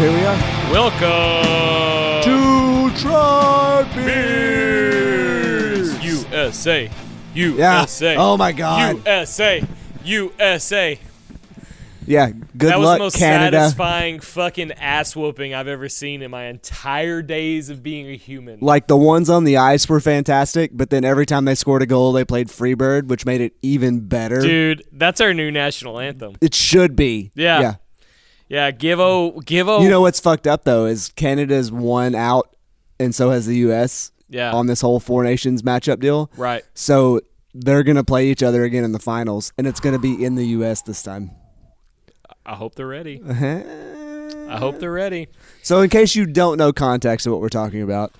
here we are. Welcome To Try Beers. USA. Yeah. USA. Oh my God. USA. USA. Yeah. Good That was luck, the most Canada. satisfying fucking ass whooping I've ever seen in my entire days of being a human. Like the ones on the ice were fantastic, but then every time they scored a goal, they played Freebird, which made it even better. Dude, that's our new national anthem. It should be. Yeah. Yeah, give-o. You know what's fucked up though is Canada's won out, and so has the U.S. Yeah. on this whole Four Nations matchup deal. Right. So they're gonna play each other again in the finals, and it's gonna be in the U.S. this time. I hope they're ready. I hope they're ready. So in case you don't know context of what we're talking about,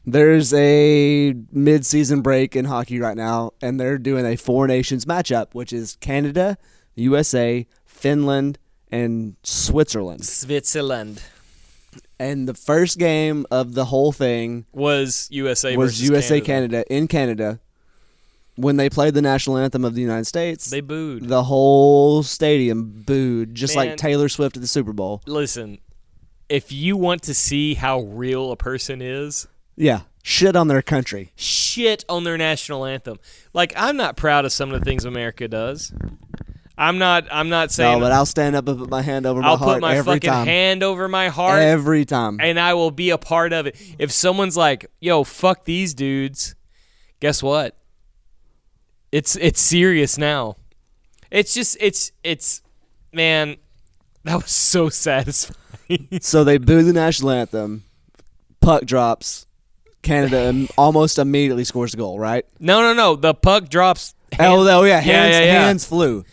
there's a mid-season break in hockey right now, and they're doing a Four Nations matchup, which is Canada, USA, Finland, and Switzerland. Switzerland And the first game of the whole thing was USA was versus USA Canada. Canada in Canada. When they played the national anthem of the United States, They booed. the whole stadium booed, just Man. like Taylor Swift at the Super Bowl. Listen, if you want to see how real a person is, Yeah, shit on their country. shit on their national anthem. Like, I'm not proud of some of the things America does. I'm not saying No, but I'll stand up and put my hand over my I'll heart put my every fucking time. hand over my heart Every time. and I will be a part of it. If someone's like, "Yo, fuck these dudes," guess what? It's serious now. It's just man, that was so satisfying. So they boo the national anthem. Puck drops. Canada almost immediately scores the goal, right? No. The puck drops. Oh yeah, Yeah. hands flew.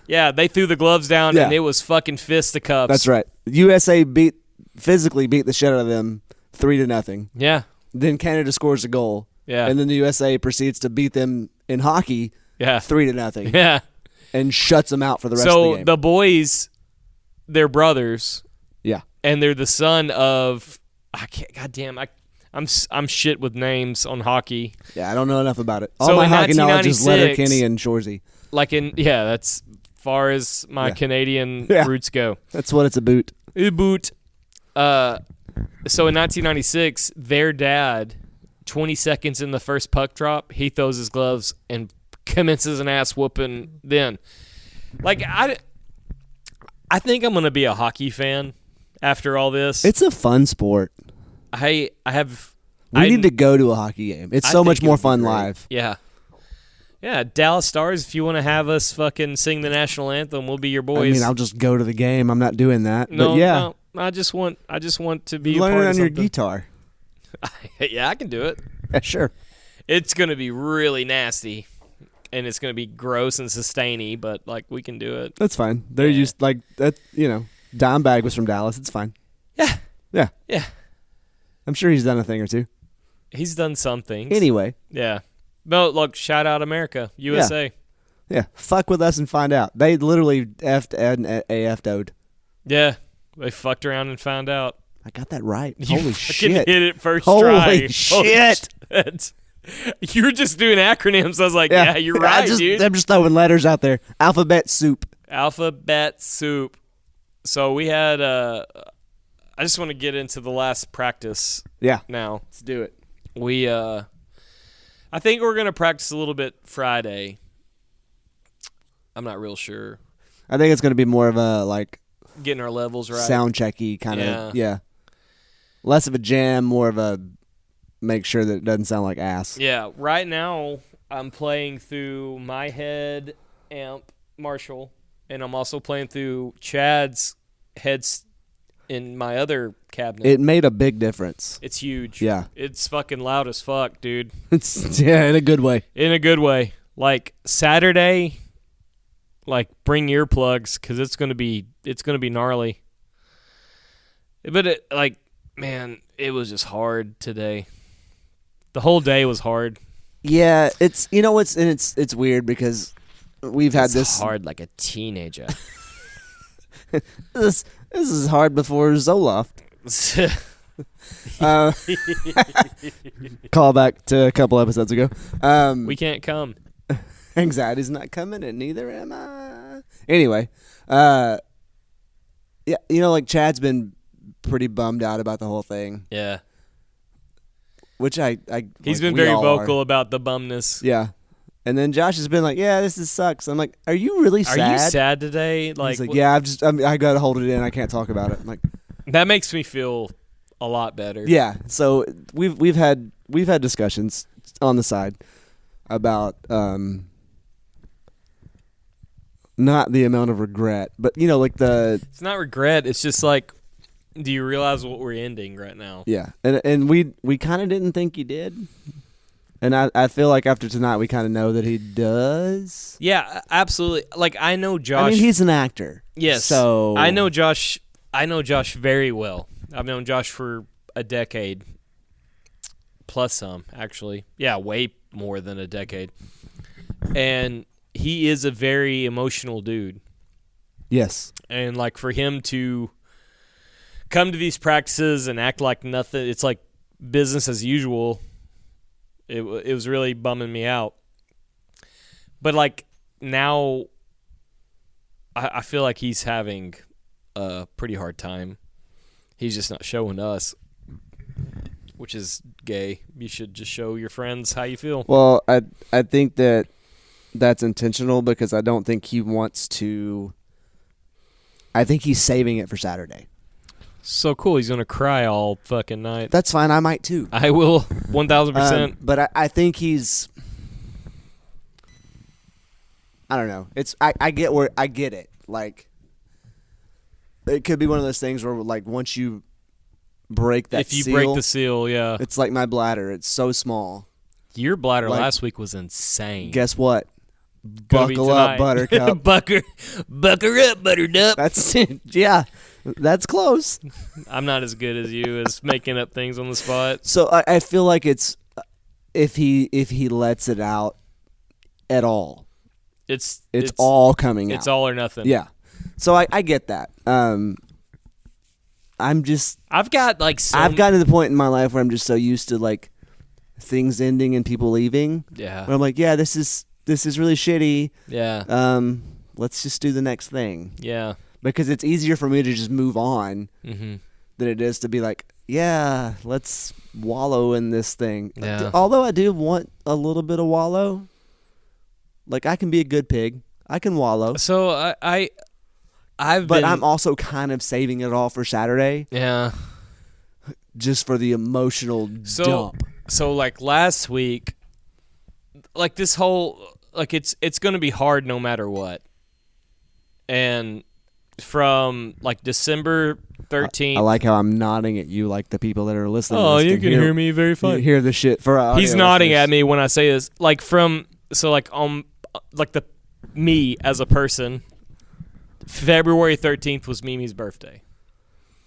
Yeah, they threw the gloves down Yeah. and it was fucking fisticuffs. That's right. USA physically beat the shit out of them 3-0. Yeah. Then Canada scores a goal. Yeah. And then the USA proceeds to beat them in hockey Yeah. 3-0 Yeah. and shuts them out for the rest of So the game. the boys, they're brothers, Yeah. and they're the son of I'm shit with names on hockey. Yeah, I don't know enough about it. All So my in hockey knowledge is 1996 Letterkenny and Shoresy. Like that's far as my Yeah. Canadian Yeah. roots go. That's what it's about. Boot. So in 1996, their dad, 20 seconds in the first puck drop, he throws his gloves and commences an ass whooping. Then, like I think I'm gonna be a hockey fan after all this. It's a fun sport. We We need to go to a hockey game. It's so much more fun live. Yeah. Yeah, Dallas Stars, if you want to have us fucking sing the national anthem, we'll be your I boys. mean, I'll just go to the game. I'm not doing that. no, but yeah, no, I just want to be a learn part it of on your something. guitar. Yeah, I can do it. Yeah, sure. It's going to be really nasty, and it's going to be gross and sustainy, but, like, we can do it. That's fine. They're Yeah. used like that. Dimebag was from Dallas. It's fine. Yeah. Yeah, Yeah. I'm sure he's done a thing or two. He's done some things. Anyway, Yeah. No, look, shout out America, USA. yeah, fuck with us and find out. They literally effed and AF'd. Yeah. They fucked around and found out. I got that right. You Holy fucking shit! hit it first Holy try. shit. Shit. You were just doing acronyms. I was like, yeah you're right, dude. I'm just throwing letters out there. Alphabet soup. Alphabet soup. So we had I just want to get into the last practice Yeah, now. let's do it. We I think we're going to practice a little bit Friday. I'm not real sure. I think it's going to be more of a like Getting our levels right. sound checky kind of. Yeah. Yeah. Less of a jam, more of a make sure that it doesn't sound like ass. Yeah, right now I'm playing through my head amp Marshall, and I'm also playing through Chad's heads in my other cabinet. It made a big difference. It's huge. Yeah. It's fucking loud as fuck, dude. It's in a good way. In a good way. Like Saturday, like bring earplugs because it's gonna be gnarly. But man, it was just hard today. The whole day was hard. Yeah, it's it's weird because we've had It's this hard like a teenager. this is hard before Zoloft. Call back to a couple episodes ago. We can't come. Anxiety's not coming, and neither am I. Anyway, yeah, like Chad's been pretty bummed out about the whole thing, Yeah. which He's like, been we very all vocal are. about the bumness. Yeah. And then Josh has been like, "Yeah, sucks." I'm like, "Are you really sad?" Are you sad today? He's like, "Yeah, I got to hold it in. I can't talk about it." I'm like, That makes me feel a lot better. yeah. So we've had discussions on the side about not the amount of regret, but like It's not regret. It's just like, do you realize what we're ending right now? yeah. And we kind of didn't think he did. And I feel like after tonight we kind of know that he does. Yeah, absolutely. Like, I know Josh. I mean, he's an actor. Yes. So I know Josh very well. I've known Josh for a decade. Plus some, actually. Yeah, way more than a decade. And he is a very emotional dude. Yes. And, like, for him to come to these practices and act like nothing, it's like business as usual. It was really bumming me out. But, like, now I feel like he's having a pretty hard time. He's just not showing us, which is gay. You should just show your friends how you feel. Well, I think that's intentional because I don't think he wants to. I think he's saving it for Saturday. So cool. He's going to cry all fucking night. That's fine. I might too. I will, 1,000%. But I think he's. I don't know. I get it. Like, it could be one of those things where, like, once you break that if you seal, break the seal, yeah. it's like my bladder. It's so small. Your bladder like- last week was insane. Guess what? Gonna be Buckle up, tonight. Buttercup. Bucker up, Buttercup. That's yeah. That's close. I'm not as good as you as making up things on the spot. So I feel like it's if he lets it out at all, It's all coming out. It's all or nothing. Yeah. So I get that. I'm just I've got like I've gotten to the point in my life where I'm just so used to like things ending and people leaving. Yeah. Where I'm like, yeah, this is really shitty. Yeah. Let's just do the next thing. Yeah. Because it's easier for me to just move on Mm-hmm. than it is to be like, yeah, let's wallow in this thing. Yeah. Although I do want a little bit of wallow. Like, I can be a good pig. I can wallow. So I've But been, I'm also kind of saving it all for Saturday yeah. just for the emotional dump. So like last week, like this whole like it's going to be hard no matter what. And from like December 13th. I like how I'm nodding at you like the people that are listening. Oh, to this you can hear me very You fine. hear the shit for our He's audio nodding listeners. at me when I say this. Like like me as a person, February 13th was Mimi's birthday.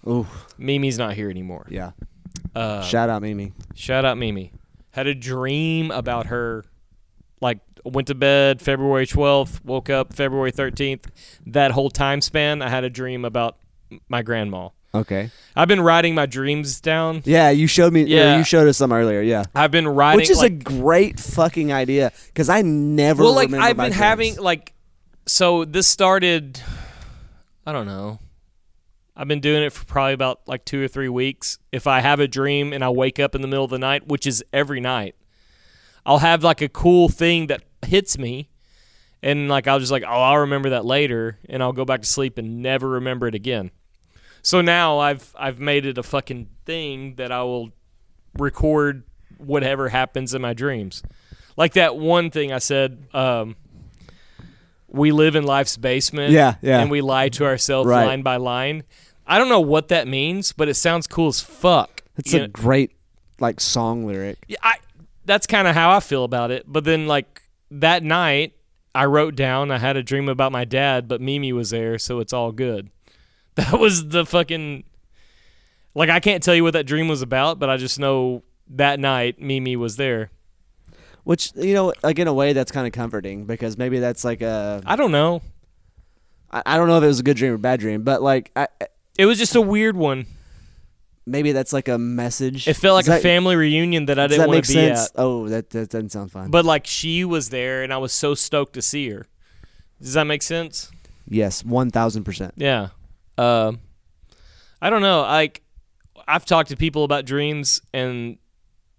Ooh, Mimi's not here anymore. yeah. Shout Shout out Mimi. out Mimi. Had a dream about her. Like, went to bed February 12th, woke up February 13th. That whole time span, I had a dream about my grandma. Okay. I've been writing my dreams down. Yeah, you showed me. Yeah. You showed us some earlier. Yeah. I've been writing, Which is like, a great fucking idea because I never. well, like remember I've my been dreams. having like, so this started. I don't know. I've been doing it for probably about like 2 or 3 weeks. If I have a dream and I wake up in the middle of the night, which is every night, I'll have like a cool thing that hits me, and like I'll just like, oh, I'll remember that later, and I'll go back to sleep and never remember it again. So now I've made it a fucking thing that I will record whatever happens in my dreams. Like that one thing I said, we live in life's basement, Yeah. and we lie to ourselves Right. line by line. I don't know what that means, but it sounds cool as fuck. It's You a great like song lyric. yeah, that's kind of how I feel about it. But then, like, that night, I wrote down I had a dream about my dad, but Mimi was there, so it's all good. That was the fucking... Like, I can't tell you what that dream was about, but I just know that night Mimi was there. Which, like in a way that's kind of comforting because maybe that's like a... I don't know. I don't know if it was a good dream or bad dream, but like It was just a weird one. maybe that's like a message. It felt like Does a that- family reunion that I Does didn't that make want to be sense? at. Oh, that doesn't sound fun. But, like, she was there, and I was so stoked to see her. Does that make sense? Yes, 1,000%. Yeah. I don't know. Like, I've talked to people about dreams, and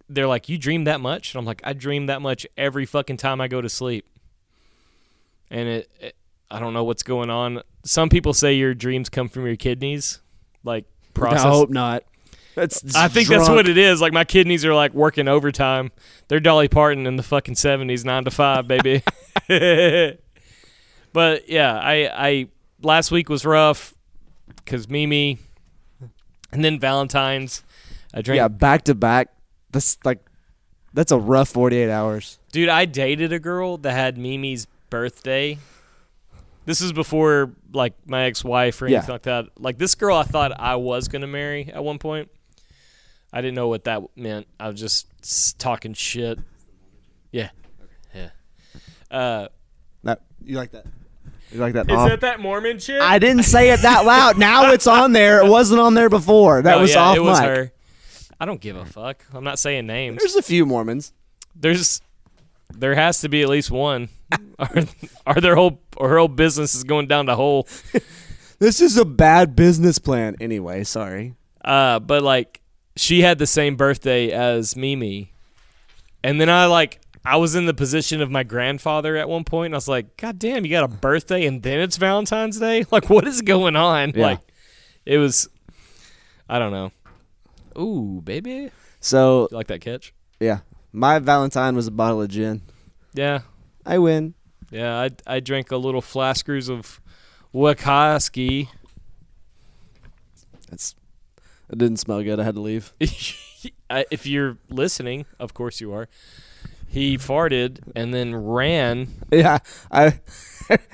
they're like, "You dream that much?" And I'm like, "I dream that much every fucking time I go to sleep." And I don't know what's going on. Some people say your dreams come from your kidneys, like process. I hope not. I think that's what it is. Like my kidneys are like working overtime. They're Dolly Parton in the fucking 70s, 9 to 5, baby. But yeah, I last week was rough because Mimi, and then Valentine's. I drank. Back to back. That's a rough 48 hours. Dude, I dated a girl that had Mimi's birthday. This is before like my ex-wife or anything like that. Like this girl, I thought I was gonna marry at one point. I didn't know what that meant. I was just talking shit. Yeah. You like that? You like that? Is that Mormon shit? I didn't say it that loud. Now it's on there. It wasn't on there before. That was off it was mic. her. I don't give a fuck. I'm not saying names. There's a few Mormons. There has to be at least one. Or her whole business is going down the hole. This is a bad business plan. Anyway, sorry. But like she had the same birthday as Mimi. And then I was in the position of my grandfather at one point, and I was like, God damn, you got a birthday and then it's Valentine's Day? Like, what is going on? Yeah. Like, it was, I don't know. Ooh, baby. So, You like that catch? yeah. My Valentine was a bottle of gin. Yeah. I win. Yeah, I drank a little flaskers of Wakaski. It didn't smell good. I had to leave. If you're listening, of course you are. He farted and then ran. Yeah, I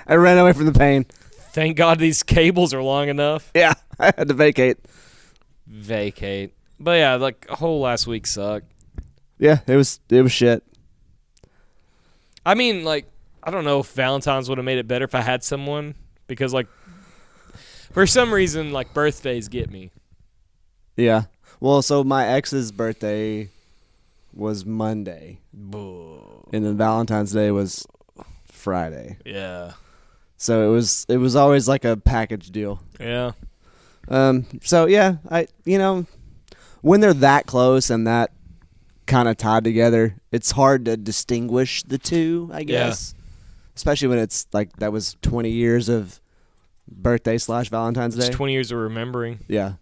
ran away from the pain. Thank God these cables are long enough. Yeah, I had to vacate. But yeah, like whole last week sucked. Yeah, it was shit. I mean, like, I don't know if Valentine's would have made it better if I had someone, because like for some reason, like birthdays get me. Yeah. Well, so my ex's birthday was Monday, and then Valentine's Day was Friday. Yeah. So it was always like a package deal. Yeah. So yeah, when they're that close and that kind of tied together, it's hard to distinguish the two, I guess. Yeah. Especially when it's like that was 20 years of birthday / Valentine's Day. It's 20 years of remembering. Yeah.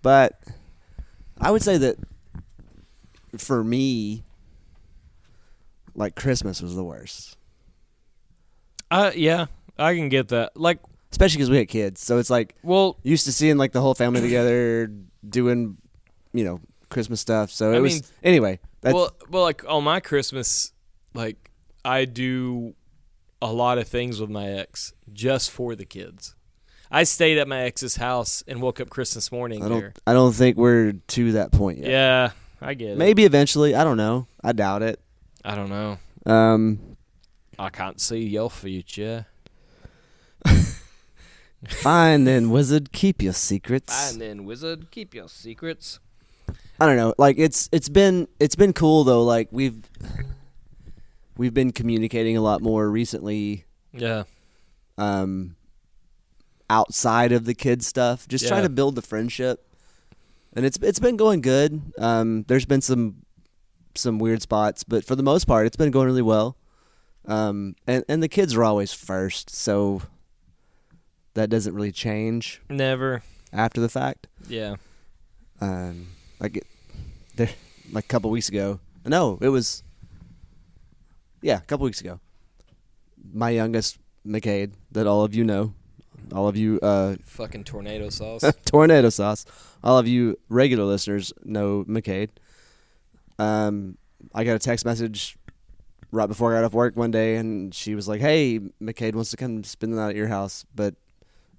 But I would say that for me, like Christmas was the worst. Yeah, I can get that. Like, especially because we had kids, so it's like, well, used to seeing like the whole family together doing, Christmas stuff. So anyway. Well, like on my Christmas, like I do a lot of things with my ex just for the kids. I stayed at my ex's house and woke up Christmas morning there. I don't think we're to that point yet. Yeah, I get it. Maybe eventually. I don't know. I doubt it. I don't know. I can't see your future. Fine then, wizard, keep your secrets. Fine then, wizard, keep your secrets. I don't know. Like it's been cool though. Like we've been communicating a lot more recently. Yeah. Outside of the kids stuff, just trying to build the friendship, and it's been going good. There's been some weird spots, but for the most part, it's been going really well. And the kids are always first, so that doesn't really change. Never after the fact. Yeah. Like a couple weeks ago. No, it was. Yeah, a couple weeks ago. My youngest, McCade, that all of you know. All of you fucking tornado sauce. Tornado sauce. All of you regular listeners know McCade. I got a text message right before I got off work one day, and she was like, "Hey, McCade wants to come spend the night at your house, but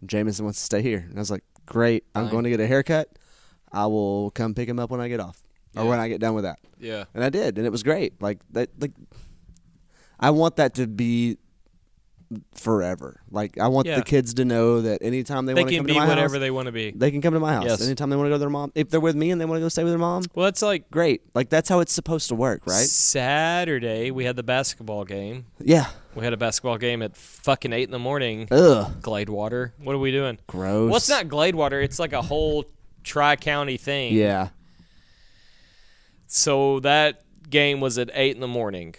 Jameson wants to stay here." And I was like, "Great, I'm going to get a haircut. I will come pick him up when I get off, or when I get done with that." Yeah. And I did, and it was great. Like that. Like I want that to be forever. Like I want the kids to know that anytime they want to come to my house, they can be whatever they want to be. They can come to my house. Yes. Anytime they want to go to their mom. If they're with me and they want to go stay with their mom, well, that's like great. Like that's how it's supposed to work, right? Saturday we had the basketball game. Yeah. We had a basketball game at fucking 8 in the morning. Ugh. Gladewater. What are we doing? Gross. Well, it's not Gladewater. It's like a whole tri-county thing. Yeah. So that game was at 8 in the morning.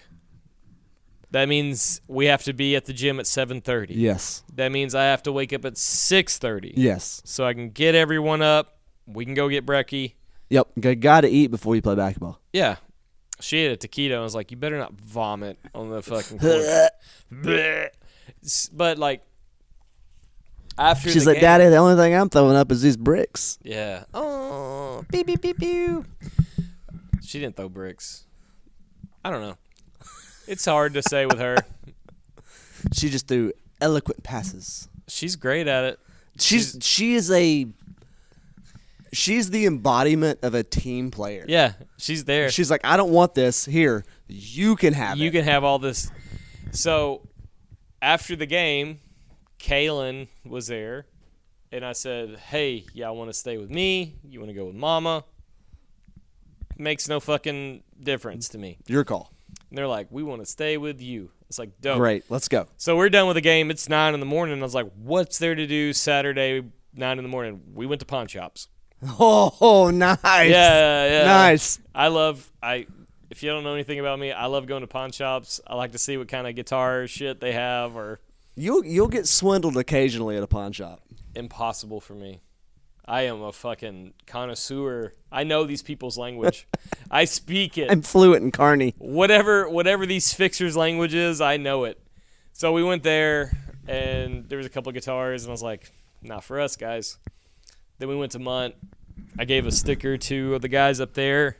That means we have to be at the gym at 7:30. Yes. That means I have to wake up at 6:30. Yes. So I can get everyone up. We can go get brekkie. Yep. Got to eat before you play basketball. Yeah. She ate a taquito and was like, you better not vomit on the fucking court. Bleh. But, like, after She's the like, game, Daddy, the only thing I'm throwing up is these bricks. yeah. Oh, beep, beep, beep, beep. She didn't throw bricks. I don't know. It's hard to say with her. She just threw eloquent passes. She's great at it. She's the embodiment of a team player. Yeah, she's there. She's like, I don't want this. Here, you can have it. You can have all this. So, after the game, Kaylin was there, and I said, hey, y'all want to stay with me? You want to go with Mama? Makes no fucking difference to me. Your call. And they're like, we want to stay with you. It's like, dope. Great. Let's go. So we're done with the game. It's 9 in the morning. I was like, what's there to do Saturday, 9 in the morning? We went to pawn shops. Oh, nice. Yeah. Nice. If you don't know anything about me, I love going to pawn shops. I like to see what kind of guitar shit they have, or You'll get swindled occasionally at a pawn shop. impossible for me. I am a fucking connoisseur. I know these people's language. I speak it. I'm fluent in Carney. Whatever these fixers' language is, I know it. So we went there, and there was a couple of guitars, and I was like, not for us, guys. Then we went to Munt. I gave a sticker to the guys up there,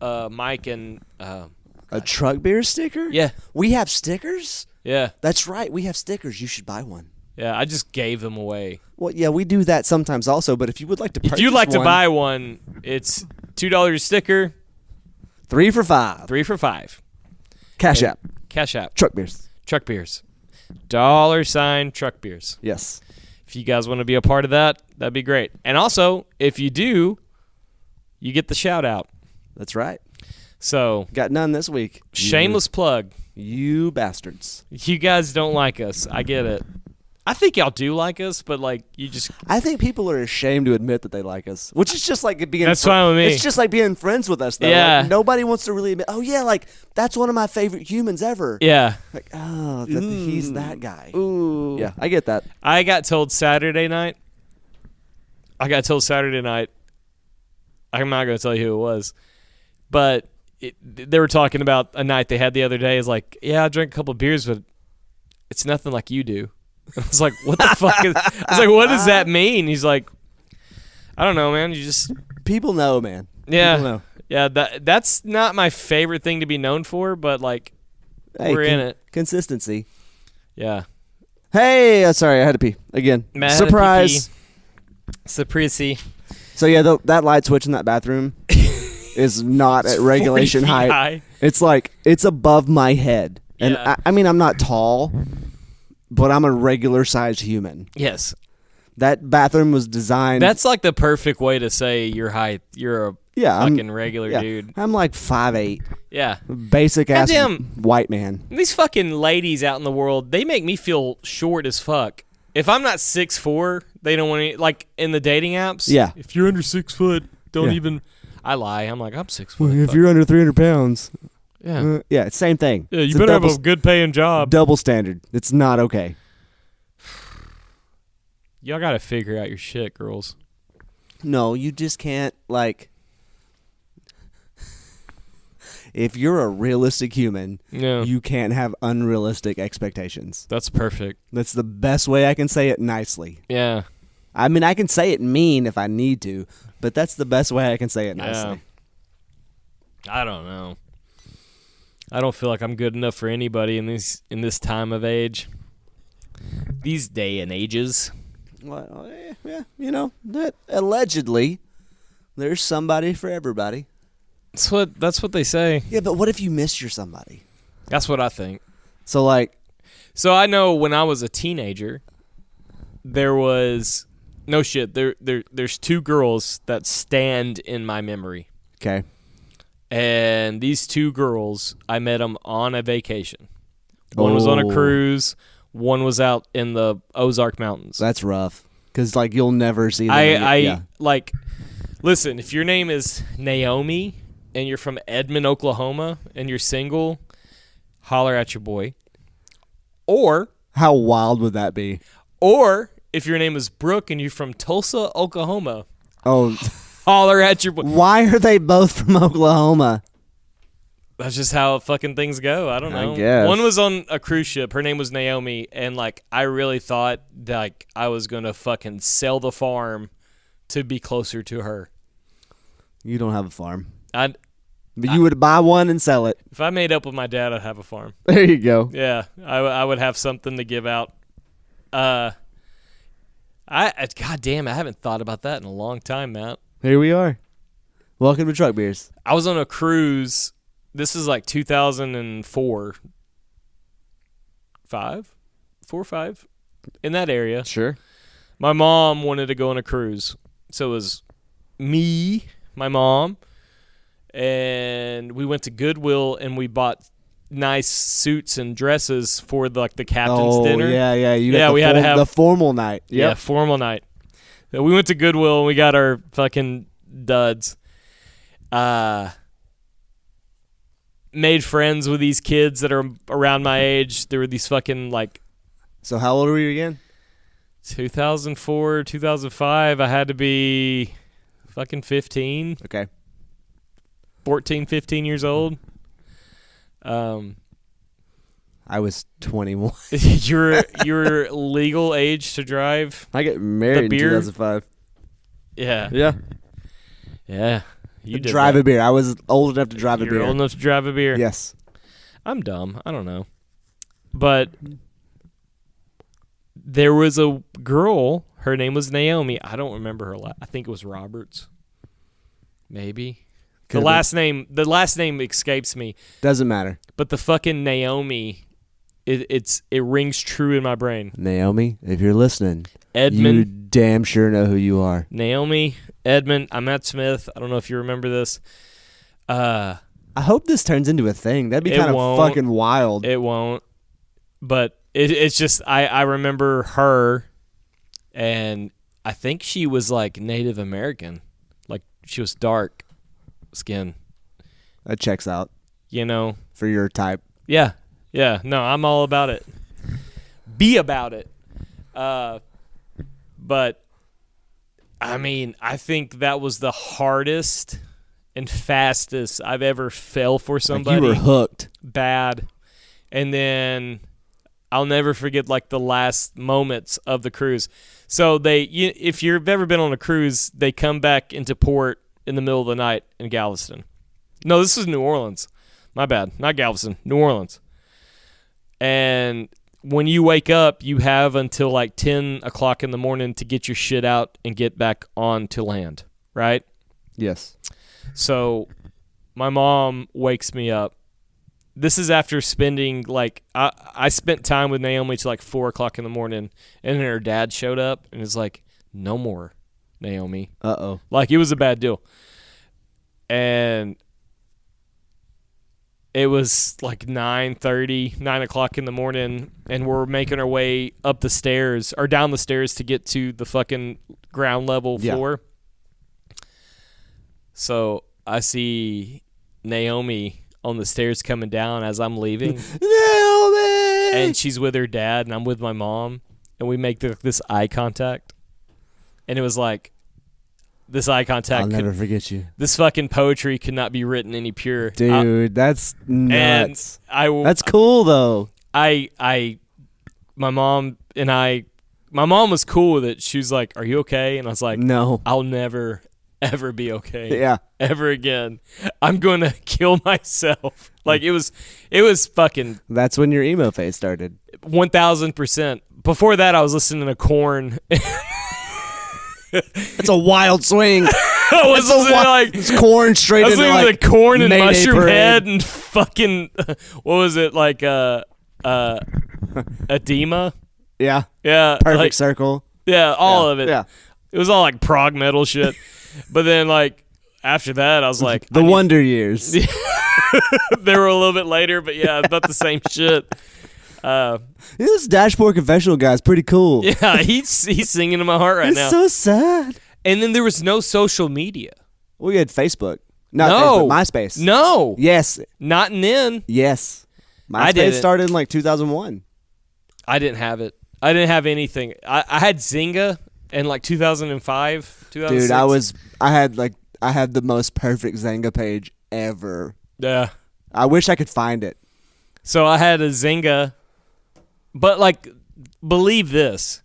Mike and A truck beer sticker? yeah, We have stickers? yeah, That's right. We have stickers. You should buy one. yeah. I just gave them away. Well, yeah, we do that sometimes also, but if you would like to purchase If you'd like to one, buy one, it's $2 a sticker, 3 for $5. 3 for $5. Cash app. Cash app. Truck beers. Truck beers. $ truck beers. Yes. If you guys want to be a part of that, that'd be great. And also, if you do, you get the shout out. That's right. So, Got none this week. shameless plug. You bastards. You guys don't like us. I get it. I think y'all do like us, but like you just I think people are ashamed to admit that they like us, which is just like being. That's fine with me. It's just like being friends with us, though. Yeah. Like, nobody wants to really admit. Oh yeah, like that's one of my favorite humans ever. yeah. Like he's that guy. Ooh. Yeah, I get that. I got told Saturday night. I'm not going to tell you who it was, but they were talking about a night they had the other day. Is like, yeah, I drank a couple of beers, but it's nothing like you do. I was like, what the fuck? I was like, what does that mean? He's like, I don't know, man. You just People know, man. yeah, People know. yeah. That's not my favorite thing to be known for, but like, Hey, we're in it. Consistency. Yeah. Hey, sorry, I had to pee again. Matt had to Surprise. Surprise. So yeah, that light switch in that bathroom is not at regulation 40 feet height. high. It's like it's above my head, and Yeah. I mean I'm not tall, but I'm a regular sized human. Yes. That bathroom was designed. That's like the perfect way to say your height. You're a fucking regular dude. I'm like 5'8", Yeah. basic ass Goddamn. white man. These fucking ladies out in the world, they make me feel short as fuck. If I'm not 6'4", they don't want to, like in the dating apps. Yeah. If you're under 6 foot, don't Yeah. even. I lie. I'm like, I'm 6 foot. If Fuck. you're under 300 pounds, Yeah. yeah, it's same thing. Yeah, It's you better have double, a good paying job. double standard. It's not okay. Y'all got to figure out your shit, girls. No, you just can't like. If you're a realistic human, Yeah. you can't have unrealistic expectations. That's perfect. That's the best way I can say it nicely. Yeah. I mean, I can say it mean if I need to, but that's the best way I can say it nicely. I don't know. I don't feel like I'm good enough for anybody in this time of age. These day and ages. Well, yeah, you know, that allegedly there's somebody for everybody. That's what they say. Yeah, but what if you miss your somebody? That's what I think. So like, So I know when I was a teenager, there was no shit. There's 2 girls that stand in my memory, okay, and these 2 girls, I met them on a vacation. One was on a Oh. cruise. One was out in the Ozark Mountains. That's rough. Because, like, you'll never see them. I like, listen, if your name is Naomi and you're from Edmond, Oklahoma, and you're single, holler at your boy. Or How wild would that be? if your name is Brooke and you're from Tulsa, Oklahoma, Oh, holler at your boy. why are they both from Oklahoma? That's just how fucking things go. I don't know. I guess. One was on a cruise ship. Her name was Naomi, and like I really thought like I was gonna fucking sell the farm to be closer to her. You don't have a farm. But But you would buy one and sell it. if I made up with my dad, I'd have a farm. There you go. Yeah, I would have something to give out. God damn, I haven't thought about that in a long time, Matt. Here we are. Welcome to Truck Beers. I was on a cruise. This is like 2004, 4 or 5, in that area. Sure. My mom wanted to go on a cruise, so it was me, my mom, and we went to Goodwill and we bought nice suits and dresses for the captain's dinner. Yeah. You got Yeah, the we had to have- the formal night. Yeah, formal night. So we went to Goodwill and we got our fucking duds. Made friends with these kids that are around my age. There were these fucking like So how old were you again? 2004, 2005. I had to be fucking 15, Okay. 14, 15 years old. I was 21. You're legal age to drive. I get married in beer? 2005. Yeah. Yeah. You did Drive that. a beer. I was old enough to drive a You're beer. old enough to drive a beer. Yes. I'm dumb. I don't know. But there was a girl. Her name was Naomi. I don't remember her. I think it was Roberts. Maybe. Could've The last name escapes me. Doesn't matter. But the fucking Naomi, it rings true in my brain. Naomi, if you're listening, you Edmund, damn sure know who you are. Naomi, Edmund. I'm Matt Smith. I don't know if you remember this. I hope this turns into a thing. That'd be It kind of won't. fucking wild. It won't. But it's just I remember her, and I think she was like Native American, like she was dark skin. That checks out You know. for your type. Yeah. No, I'm all about it. Be about it. But I mean, I think that was the hardest and fastest I've ever fell for somebody. Like you were hooked. Bad. And then I'll never forget like the last moments of the cruise. So if you've ever been on a cruise, they come back into port in the middle of the night in Galveston. No, this was New Orleans. My bad. Not Galveston. New Orleans. And when you wake up, you have until like 10 o'clock in the morning to get your shit out and get back on to land, right? Yes. So my mom wakes me up. This is after spending like I spent time with Naomi till like 4 o'clock in the morning, and then her dad showed up and was like, "No more, Naomi." Uh-oh. Like it was a bad deal, and it was like 9:30, 9 o'clock in the morning, and we're making our way up the stairs or down the stairs to get to the fucking ground level Yeah. floor. So I see Naomi on the stairs coming down as I'm leaving, Naomi! and she's with her dad, and I'm with my mom, and we make this eye contact, and it was like this eye contact. I'll never forget you. This fucking poetry could not be written any purer, Dude, that's nuts. That's cool, though. my mom was cool with it. She was like, "Are you okay?" And I was like, No. "I'll never ever be okay." Yeah. Ever again. I'm going to kill myself. Like it was fucking That's when your emo phase started. 1000%. Before that I was listening to Korn. That's a wild swing. I was listening to like It's corn straight I was into listening like to Korn and Mayday Mushroom Parade. Head and fucking what was it like Edema? Yeah. Yeah. Perfect like, circle. yeah, all Yeah, of it. yeah. It was all like prog metal shit. But then like after that I was like The Wonder Years. they were a little bit later, but yeah, about the same shit. This Dashboard Confessional guy is pretty cool. Yeah, he's singing in my heart right It's now. so sad. And then there was no social media. We had Facebook. Not No. Facebook, MySpace. No. Yes. Not then. Yes. I MySpace didn't. started in like 2001. I didn't have it. I didn't have anything. I had Zynga in like 2005, 2006. Dude, I had the most perfect Zynga page ever. Yeah. I wish I could find it. So I had a Zynga, but like, believe this,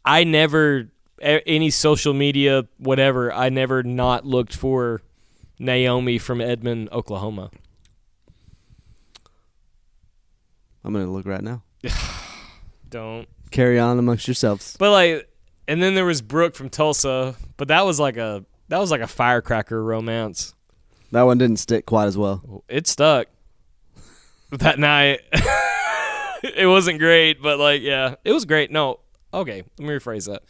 I never, any social media, whatever, I never not looked for Naomi from Edmond, Oklahoma. I'm going to look right now. Don't. Carry on amongst yourselves. But like, and then there was Brooke from Tulsa, but that was like a firecracker romance. That one didn't stick quite as well. It stuck that night. It wasn't great, but like, yeah, it was great. No, okay, let me rephrase that.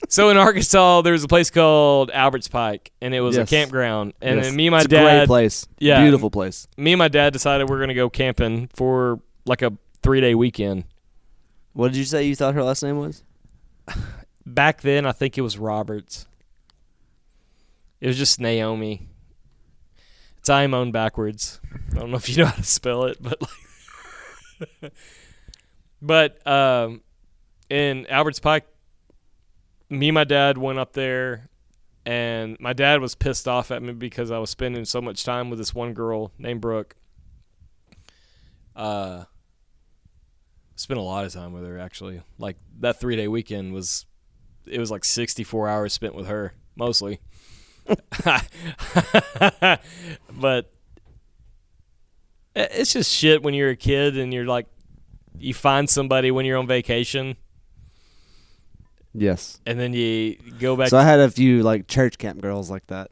So in Arkansas, there was a place called Alberts Pike, and it was a Yes. campground. And Yes. then me and my It's a dad, great place. Yeah. Beautiful place. me and my dad decided we're gonna go camping for like a 3-day weekend. What did you say you thought her last name was? Back then, I think it was Roberts. It was just Naomi. It's Imone backwards. I don't know if you know how to spell it, but like, but in Alberts Pike, me and my dad went up there, and my dad was pissed off at me because I was spending so much time with this one girl named Brooke. Spent a lot of time with her, actually. Like, that 3-day weekend was like 64 hours spent with her, mostly. But it's just shit when you're a kid and you're like, you find somebody when you're on vacation, Yes. and then you go back. So I had a few like church camp girls like that.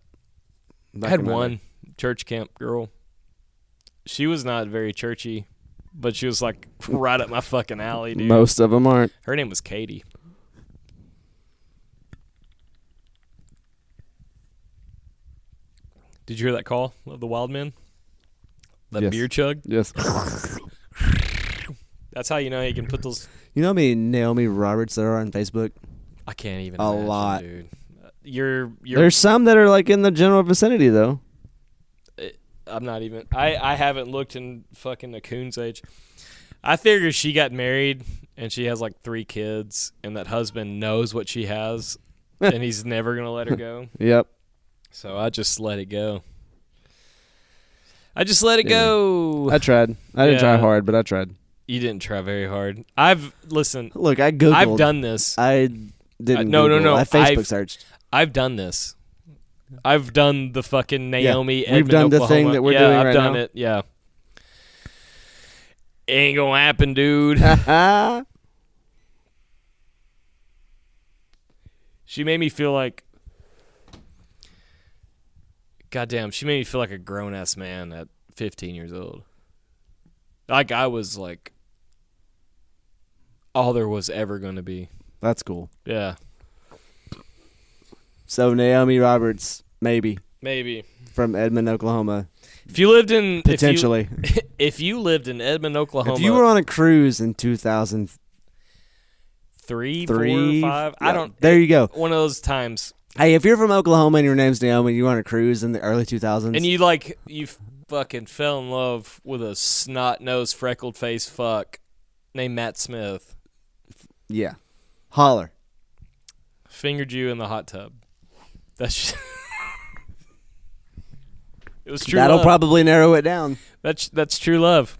I back had in my one day. church camp girl. She was not very churchy, but she was like right up my fucking alley, dude. Most of them aren't. Her name was Katie. Did you hear that call of the wild men? That Yes. beer chug? Yes. That's how you know you can put those. You know how many Naomi Roberts there are on Facebook? I can't even A imagine, lot. dude. You're There's some that are like in the general vicinity though. I'm not even. I haven't looked in fucking a coon's age. I figure she got married and she has like 3 kids, and that husband knows what she has, and he's never gonna let her go. Yep. So I just let it go. I just let it Yeah. go. I tried. I didn't try Yeah. hard, but I tried. You didn't try very hard. Listen. Look, I googled. I've done this. I didn't. No. Google. I Facebook searched. I've done this. I've done the fucking Naomi. We've Edmond, done the Oklahoma. thing that we're yeah, doing I've right done now. it. Yeah. Ain't gonna happen, dude. She made me feel like. Goddamn, she made me feel like a grown ass man at 15 years old. Like I was like all there was ever going to be. That's cool. Yeah, So Naomi Roberts, maybe maybe. from Edmond, Oklahoma, If you lived in potentially. if you lived in Edmond, Oklahoma, If you were on a cruise in 2003, 3, 4, 5, I don't. There you go. One of those times, Hey, if you're from Oklahoma and your name's Naomi, you were on a cruise in the early 2000s. and you fucking fell in love with a snot nosed, freckled face fuck named Matt Smith. Yeah. Holler. Fingered you in the hot tub. That's it was true. That'll love. probably narrow it down. That's true love.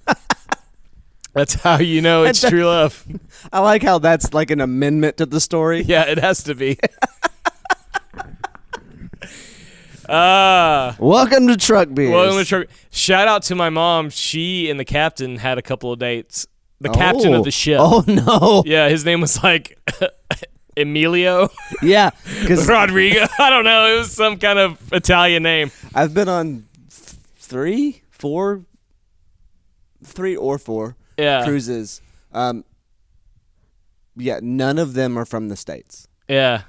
That's how you know it's true love. I like how that's like an amendment to the story. Yeah, it has to be. Welcome to Truck Beers. Well, shout out to my mom. She and the captain had a couple of dates. The captain of the ship. Oh, no. Yeah, his name was like Emilio Yeah, because Rodrigo. I don't know. It was some kind of Italian name. I've been on 3 or 4 Yeah. cruises. Yeah, none of them are from the States. Yeah.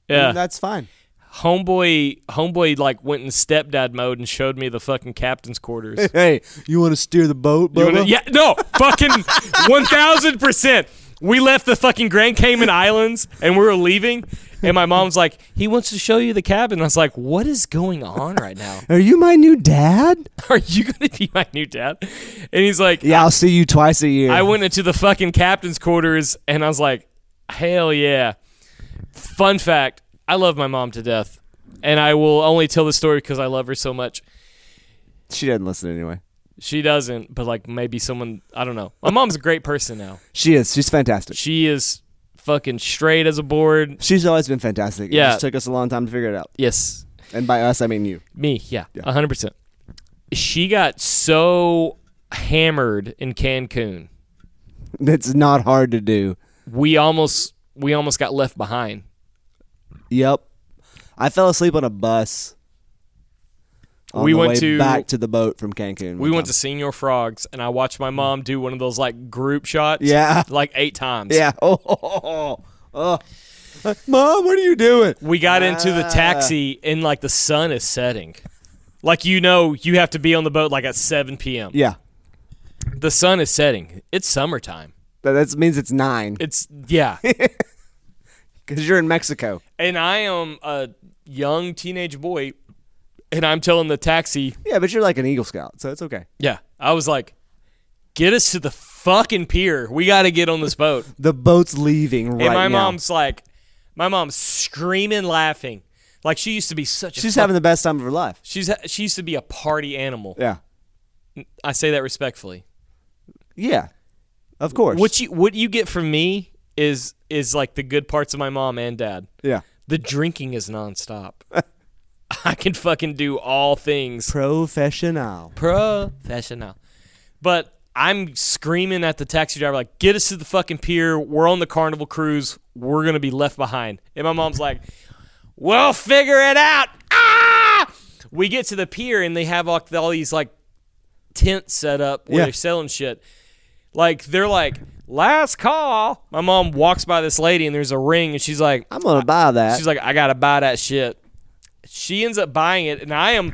Yeah. And that's fine. Homeboy like went in stepdad mode and showed me the fucking captain's quarters. Hey, you want to steer the boat, Bubba? Yeah, no, fucking 1,000%. We left the fucking Grand Cayman Islands and we were leaving, and my mom's like, he wants to show you the cabin. I was like, what is going on right now? Are you my new dad? Are you going to be my new dad? And he's like, Yeah, I'll see you twice a year. I went into the fucking captain's quarters, and I was like, hell yeah. Fun fact, I love my mom to death, and I will only tell the story because I love her so much. She doesn't listen anyway. She doesn't, but like maybe someone, I don't know. My mom's a great person now. She is. She's fantastic. She is fucking straight as a board. She's always been fantastic. Yeah. It just took us a long time to figure it out. Yes. And by us, I mean you. Me, yeah. 100%. She got so hammered in Cancun. It's not hard to do. We almost got left behind. Yep. I fell asleep on a bus. We went back to the boat from Cancun. We went to Senor Frogs, and I watched my mom do one of those like group shots. Yeah. Like 8 times. Yeah. Oh. Mom, what are you doing? We got into the taxi, and like the sun is setting. Like, you have to be on the boat like at 7 p.m. Yeah. The sun is setting. It's summertime. That means it's 9. Yeah. Because you're in Mexico. And I am a young teenage boy, and I'm telling the taxi. Yeah, but you're like an Eagle Scout, so it's okay. Yeah. I was like, get us to the fucking pier. We got to get on this boat. The boat's leaving right now. And my mom's screaming, laughing. Like, she used to be She's having the best time of her life. She used to be a party animal. Yeah. I say that respectfully. Yeah. Of course. What you get from me is like the good parts of my mom and dad. Yeah. The drinking is nonstop. I can fucking do all things. Professional. But I'm screaming at the taxi driver, like, get us to the fucking pier. We're on the Carnival cruise. We're going to be left behind. And my mom's like, we'll figure it out. Ah! We get to the pier, and they have all these, like, tents set up where they're selling shit. Like, they're like, last call. My mom walks by this lady, and there's a ring, and she's like, I'm going to buy that. She's like, I got to buy that shit. She ends up buying it, and I am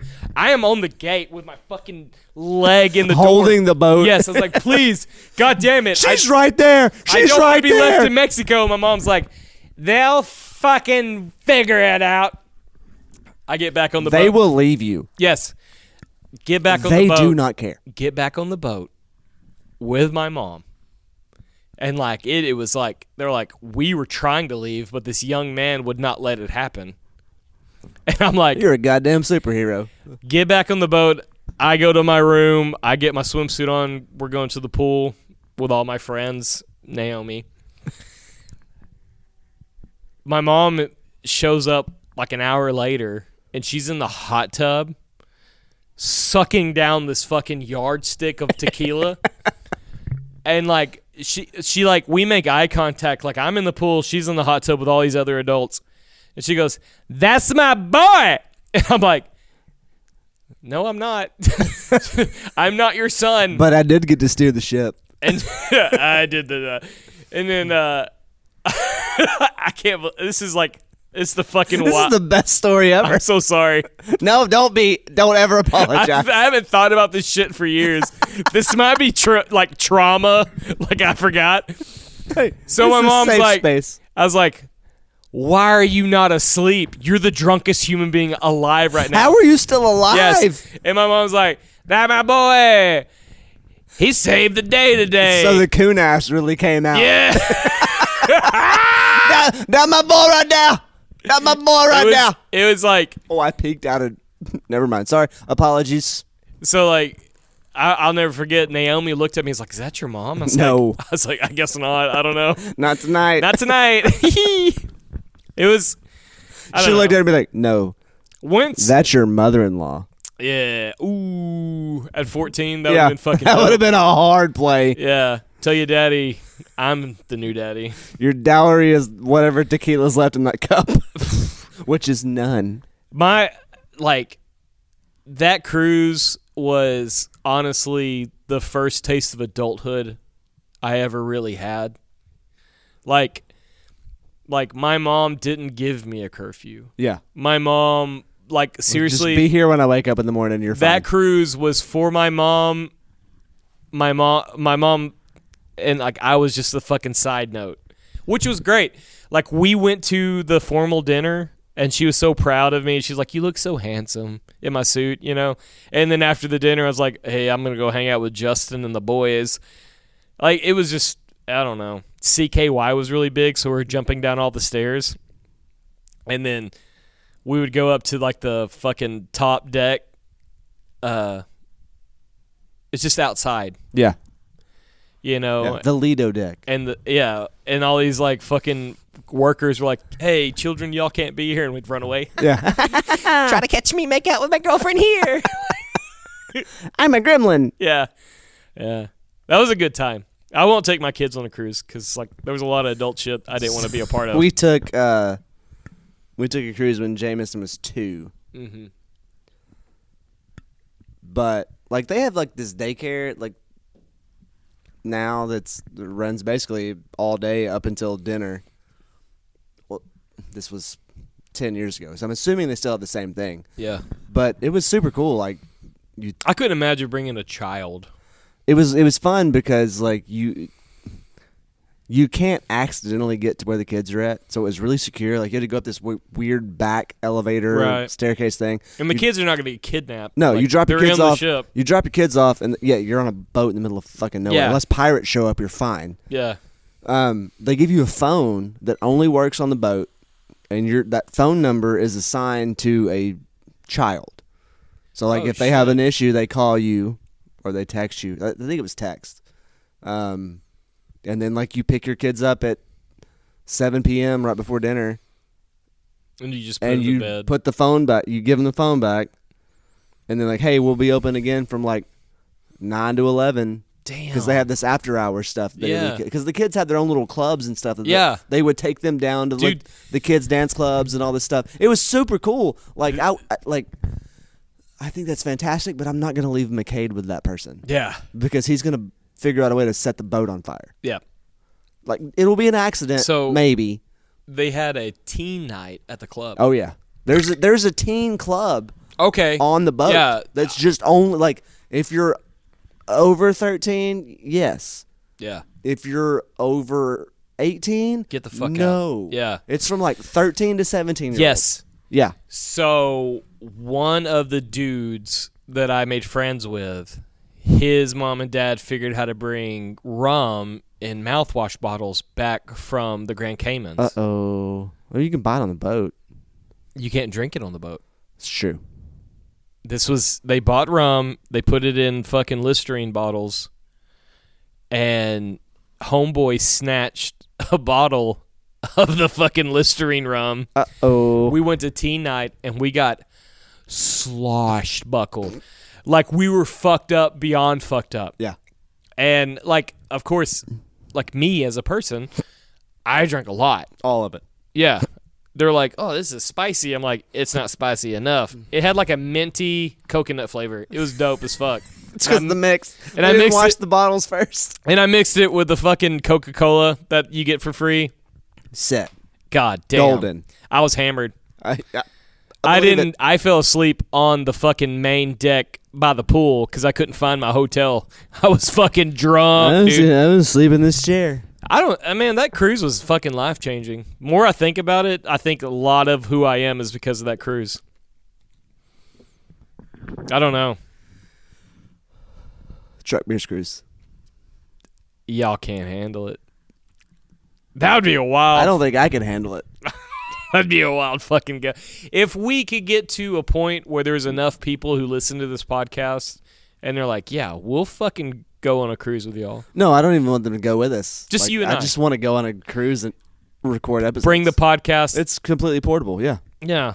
on the gate with my fucking leg in the holding door. the boat. Yes, I was like, please, God damn it. She's right there. She's I don't right want to be there. left in Mexico. My mom's like, they'll fucking figure it out. I get back on the boat. They will leave you. Yes. Get back on They the boat. do not care. Get back on the boat with my mom. And like it was like, they're like, we were trying to leave, but this young man would not let it happen. And I'm like, You're a goddamn superhero. get back on the boat. I go to my room. I get my swimsuit on. We're going to the pool with all my friends, Naomi. My mom shows up like an hour later, and she's in the hot tub sucking down this fucking yardstick of tequila. And like she like, we make eye contact. Like, I'm in the pool, she's in the hot tub with all these other adults. And she goes, that's my boy. And I'm like, no, I'm not. I'm not your son. But I did get to steer the ship. And I did that. And then I can't believe this is like, it's the fucking This is the best story ever. I'm so sorry. No, don't ever apologize. I haven't thought about this shit for years. This might be like trauma. Like, I forgot. Hey, So my this is mom's safe like, space. I was like, why are you not asleep? You're the drunkest human being alive right now. How are you still alive? Yes. And my mom's like, that my boy. He saved the day today. So the coon ass really came out. Yeah. That my boy right now. That my boy right now. It was like, Oh, I peeked out of. Never mind. Sorry. Apologies. so like, I'll never forget. Naomi looked at me. He's like, "Is that your mom?" No. I was like, "I guess not. I don't know. Not tonight. Not tonight." It was. She looked at me like, no, Once. that's your mother-in-law. Yeah. Ooh. At 14, that would have been fucking. That would dope. have been a hard play. Yeah. Tell your daddy, I'm the new daddy. Your dowry is whatever tequila's left in that cup, which is none. That cruise was honestly the first taste of adulthood I ever really had. Like, Like, my mom didn't give me a curfew. Yeah. My mom, like, seriously. Just be here when I wake up in the morning. You're fine. That cruise was for my mom. My mom, and, like, I was just the fucking side note, which was great. Like, we went to the formal dinner, and she was so proud of me. She's like, you look so handsome in my suit, you know? And then after the dinner, I was like, hey, I'm going to go hang out with Justin and the boys. Like, it was just, I don't know. CKY was really big, so we were jumping down all the stairs. And then we would go up to, like, the fucking top deck. It's just outside. Yeah. You know? Yeah, the Lido deck. And, and all these, like, fucking workers were like, hey, children, y'all can't be here. And we'd run away. Yeah. Try to catch me, make out with my girlfriend here. I'm a gremlin. Yeah. Yeah. That was a good time. I won't take my kids on a cruise because, like, there was a lot of adult shit I didn't want to be a part of. We took a cruise when Jameson was 2. Mm-hmm. But, like, they have, like, this daycare, like, now that runs basically all day up until dinner. Well, this was 10 years ago, so I'm assuming they still have the same thing. Yeah. But it was super cool. Like, I couldn't imagine bringing a child. It was fun because, like, you can't accidentally get to where the kids are at, so it was really secure. Like, you had to go up this weird back elevator staircase thing. And the kids are not going to get kidnapped. No, like, you drop your they're kids in off. The ship. You drop your kids off, and you're on a boat in the middle of fucking nowhere. Yeah. Unless pirates show up, you're fine. Yeah. They give you a phone that only works on the boat, and that phone number is assigned to a child. So, like, if they have an issue, they call you or they text you. I think it was text. And then, like, you pick your kids up at 7 p.m. right before dinner. And you just put them to bed. Put the phone back. You give them the phone back. And then, like, hey, we'll be open again from, like, 9 to 11. Damn. Because they have this after-hour stuff. Because the kids had their own little clubs and stuff. They would take them down to, like, the kids' dance clubs and all this stuff. It was super cool. Like, I think that's fantastic, but I'm not going to leave McCade with that person. Yeah. Because he's going to figure out a way to set the boat on fire. Yeah. Like, it'll be an accident, maybe. They had a teen night at the club. Oh, yeah. There's a teen club on the boat. Yeah. That's just only, like, if you're over 13, yes. Yeah. If you're over 18, get the fuck out. No. Yeah. It's from, like, 13 to 17 years Yes. old. Yeah. So one of the dudes that I made friends with, his mom and dad figured how to bring rum in mouthwash bottles back from the Grand Caymans. Uh-oh. Well, you can buy it on the boat. You can't drink it on the boat. It's true. They bought rum, they put it in fucking Listerine bottles, and homeboy snatched a bottle of the fucking Listerine rum. Uh-oh. We went to teen night, and we got sloshed buckled. Like, we were fucked up beyond fucked up. Yeah. And, like, of course, like me as a person, I drank a lot. All of it. Yeah. They're like, oh, this is spicy. I'm like, it's not spicy enough. It had, like, a minty coconut flavor. It was dope as fuck. It's because of the mix. And I didn't wash the bottles first. And I mixed it with the fucking Coca-Cola that you get for free. Set. God damn. Golden. I was hammered. I fell asleep on the fucking main deck by the pool because I couldn't find my hotel. I was fucking drunk, dude. I was asleep in this chair. Man, that cruise was fucking life-changing. More I think about it, I think a lot of who I am is because of that cruise. I don't know. Truck beer cruise. Y'all can't handle it. That would be a wild... I don't think I can handle it. That'd be a wild fucking go. If we could get to a point where there's enough people who listen to this podcast and they're like, yeah, we'll fucking go on a cruise with y'all. No, I don't even want them to go with us. Just you and I. I just want to go on a cruise and record episodes. Bring the podcast. It's completely portable, yeah. Yeah.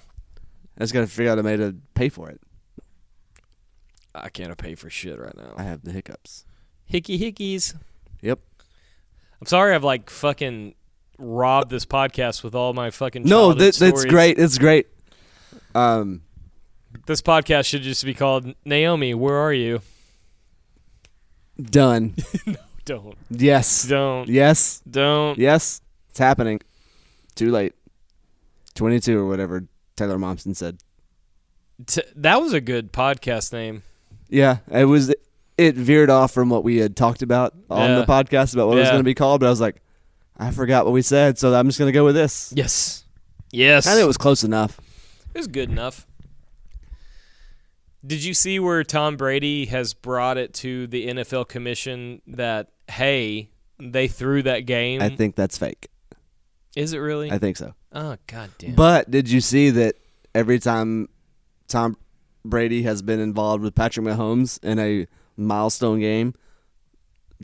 I just got to figure out a way to pay for it. I can't pay for shit right now. I have the hiccups. Hickeys. Yep. I'm sorry I've like fucking robbed this podcast with all my fucking No, that's great. It's great. This podcast should just be called Naomi, Where Are You? Done. No, don't. Yes. Don't. Yes. Don't. Yes. It's happening. Too late. 22 or whatever Taylor Momsen said. That was a good podcast name. Yeah, it was. It veered off from what we had talked about on the podcast about what it was going to be called, but I was like, I forgot what we said, so I'm just going to go with this. Yes. I think it was close enough. It was good enough. Did you see where Tom Brady has brought it to the NFL commission that, hey, they threw that game? I think that's fake. Is it really? I think so. Oh, God damn. But did you see that every time Tom Brady has been involved with Patrick Mahomes in a milestone game,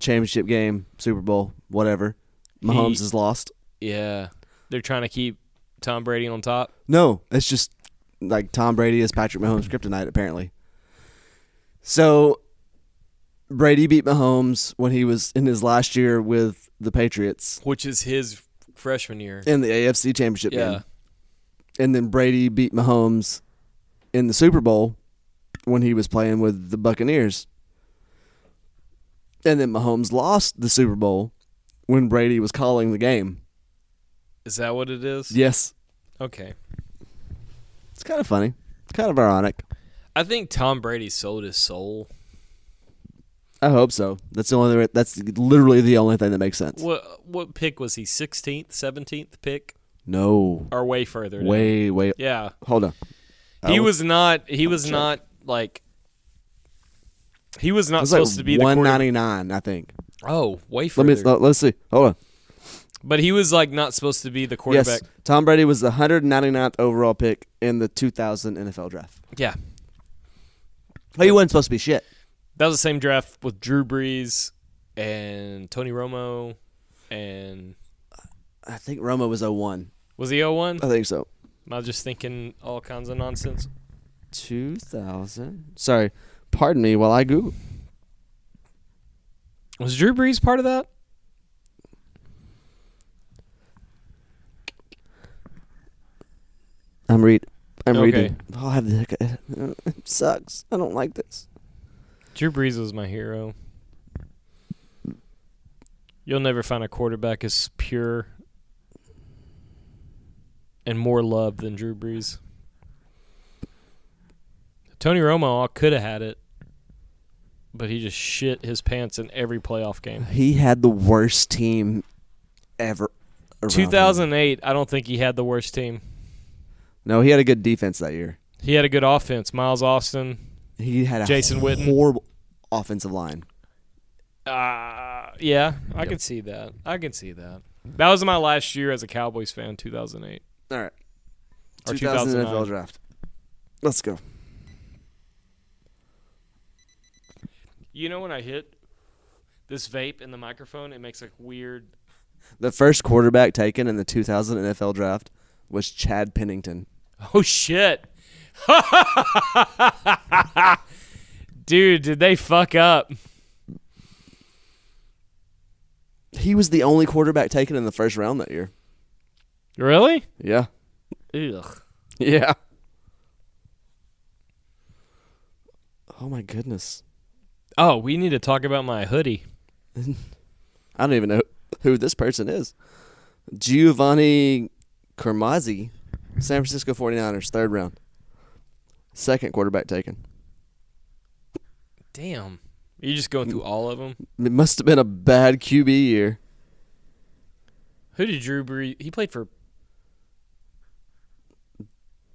championship game, Super Bowl, whatever, Mahomes has lost? Yeah. They're trying to keep Tom Brady on top? No, it's just like Tom Brady is Patrick Mahomes' kryptonite, apparently. So Brady beat Mahomes when he was in his last year with the Patriots. Which is his freshman year. In the AFC Championship game. And then Brady beat Mahomes in the Super Bowl when he was playing with the Buccaneers. And then Mahomes lost the Super Bowl when Brady was calling the game. Is that what it is? Yes. Okay. It's kind of funny. Kind of ironic. I think Tom Brady sold his soul. I hope so. That's literally the only thing that makes sense. What pick was he? 16th, 17th pick? No. Or way further down? Way. Yeah. Hold on. He was not supposed to be the quarterback. 199, I think. Oh, way further. Let's see. Hold on. But he was not supposed to be the quarterback. Yes. Tom Brady was the 199th overall pick in the 2000 NFL draft. Yeah. He wasn't supposed to be shit. That was the same draft with Drew Brees and Tony Romo and I think Romo was 01. Was he 01? I think so. Am I just thinking all kinds of nonsense? 2000. Sorry. Pardon me while I Google. Was Drew Brees part of that? I'm reading. Okay. Oh, it sucks. I don't like this. Drew Brees was my hero. You'll never find a quarterback as pure and more loved than Drew Brees. Tony Romo could have had it, but he just shit his pants in every playoff game. He had the worst team ever. 2008, I don't think he had the worst team. No, he had a good defense that year. He had a good offense. Miles Austin. He had a Jason Witten. Horrible offensive line. Yeah, I can see that. That was my last year as a Cowboys fan, 2008. All right. Or 2000 2009. NFL draft. Let's go. You know when I hit this vape in the microphone, it makes a weird... The first quarterback taken in the 2000 NFL draft was Chad Pennington. Oh, shit. Dude, did they fuck up? He was the only quarterback taken in the first round that year. Really? Yeah. Ugh. Yeah. Oh, my goodness. Oh, we need to talk about my hoodie. I don't even know who this person is. Giovanni Carmazzi, San Francisco 49ers, third round. Second quarterback taken. Damn. Are you just going through all of them? It must have been a bad QB year. Who did Drew Brees... He played for...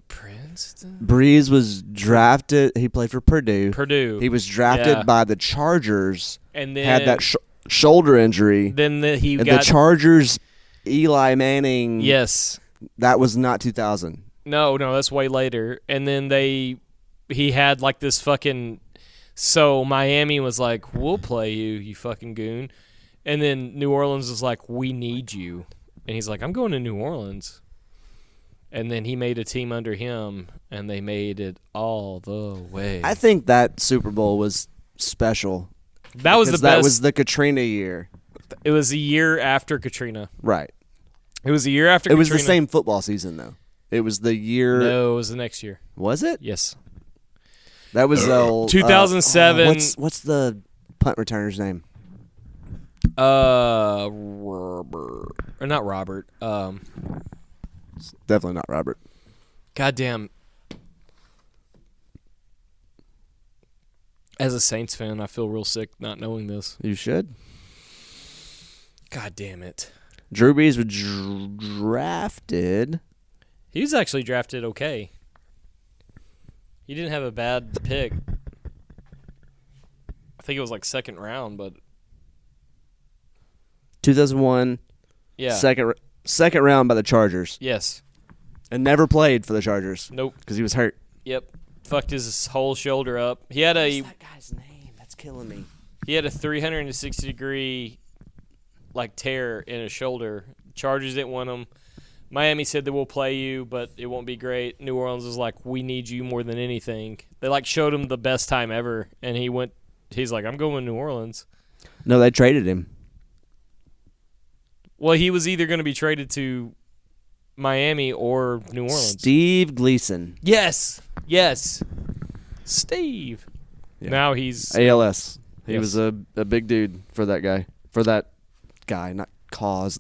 Princeton? Breeze was drafted. He played for Purdue. He was drafted by the Chargers. And then... Had that shoulder injury. Then he and got... the Chargers, Eli Manning. Yes. That was not 2000. No, that's way later. And then he had like this fucking... So Miami was like, we'll play you, you fucking goon. And then New Orleans was like, we need you. And he's like, I'm going to New Orleans. And then he made a team under him, and they made it all the way. I think that Super Bowl was special. That was the best. That was the Katrina year. It was a year after Katrina. Right. It was a year after Katrina. It was the same football season, though. It was the year. No, it was the next year. Was it? Yes. That was 2007. What's the punt returner's name? Robert. Or not Robert. It's definitely not Robert. Goddamn. As a Saints fan, I feel real sick not knowing this. You should. God damn it. Drew Brees was drafted. He was actually drafted okay. He didn't have a bad pick. I think it was like second round, but 2001, yeah. second round by the Chargers. Yes. And never played for the Chargers Nope. because he was hurt. Yep. Fucked his whole shoulder up. He had a What's that guy's name? That's killing me. 360-degree like tear in his shoulder. Chargers didn't want him. Miami said they will play you, but it won't be great. New Orleans was like, we need you more than anything. They like showed him the best time ever, and he's like, I'm going to New Orleans. No, they traded him. Well, he was either going to be traded to Miami or New Orleans. Steve Gleason. Yes. Steve. Yeah. Now he's ALS. He Yes. was a big dude for that guy. For that guy, not cause.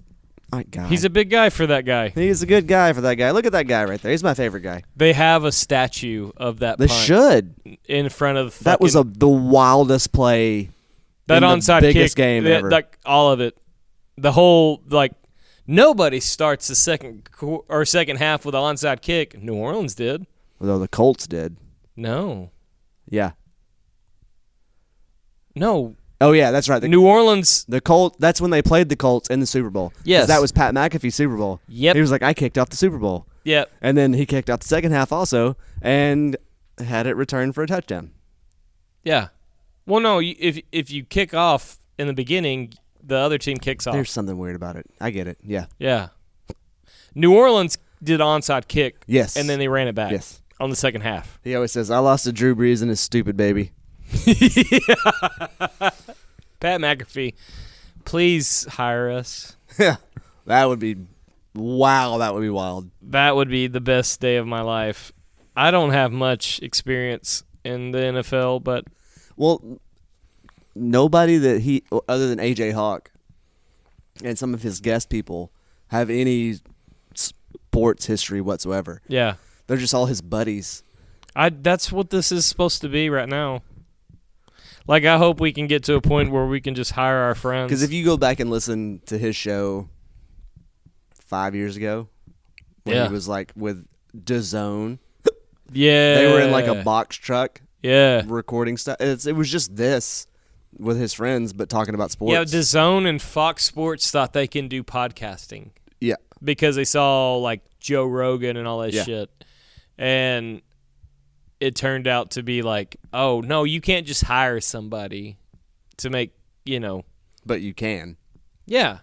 Not guy. he's a big guy for that guy. He's a good guy for that guy. Look at that guy right there. He's my favorite guy. They have a statue of that They punt should. in front of That was fucking- the wildest play. that in the onside biggest kick, game ever. like all of it. The whole like nobody starts the second half with an onside kick. New Orleans did. Although the Colts did. No. Yeah. No. Oh yeah, that's right. New Orleans. The Colts. That's when they played the Colts in the Super Bowl. 'Cause Yes. that was Pat McAfee's Super Bowl. Yep. He was like, I kicked off the Super Bowl, Yep. and then he kicked off the second half also, and had it returned for a touchdown. Yeah. Well, no. If you kick off in the beginning, the other team kicks off. There's something weird about it. I get it. Yeah. Yeah. New Orleans did onside kick. Yes. And then they ran it back. Yes. On the second half. He always says, I lost to Drew Brees and his stupid baby. Pat McAfee, please hire us. Yeah. That would be wow, that would be wild. That would be the best day of my life. I don't have much experience in the NFL, but Well, nobody that he other than AJ Hawk and some of his guest people have any sports history whatsoever. yeah. They're just all his buddies. That's what this is supposed to be right now. Like, I hope we can get to a point where we can just hire our friends. Because if you go back and listen to his show 5 years ago, when Yeah. he was like with DAZN, yeah. they were in like a box truck Yeah. recording stuff. It was just this with his friends, but talking about sports. Yeah, DAZN and Fox Sports thought they can do podcasting Yeah. because they saw, like, Joe Rogan and all that Yeah. shit. And it turned out to be like, oh, no, you can't just hire somebody to make, But you can. yeah.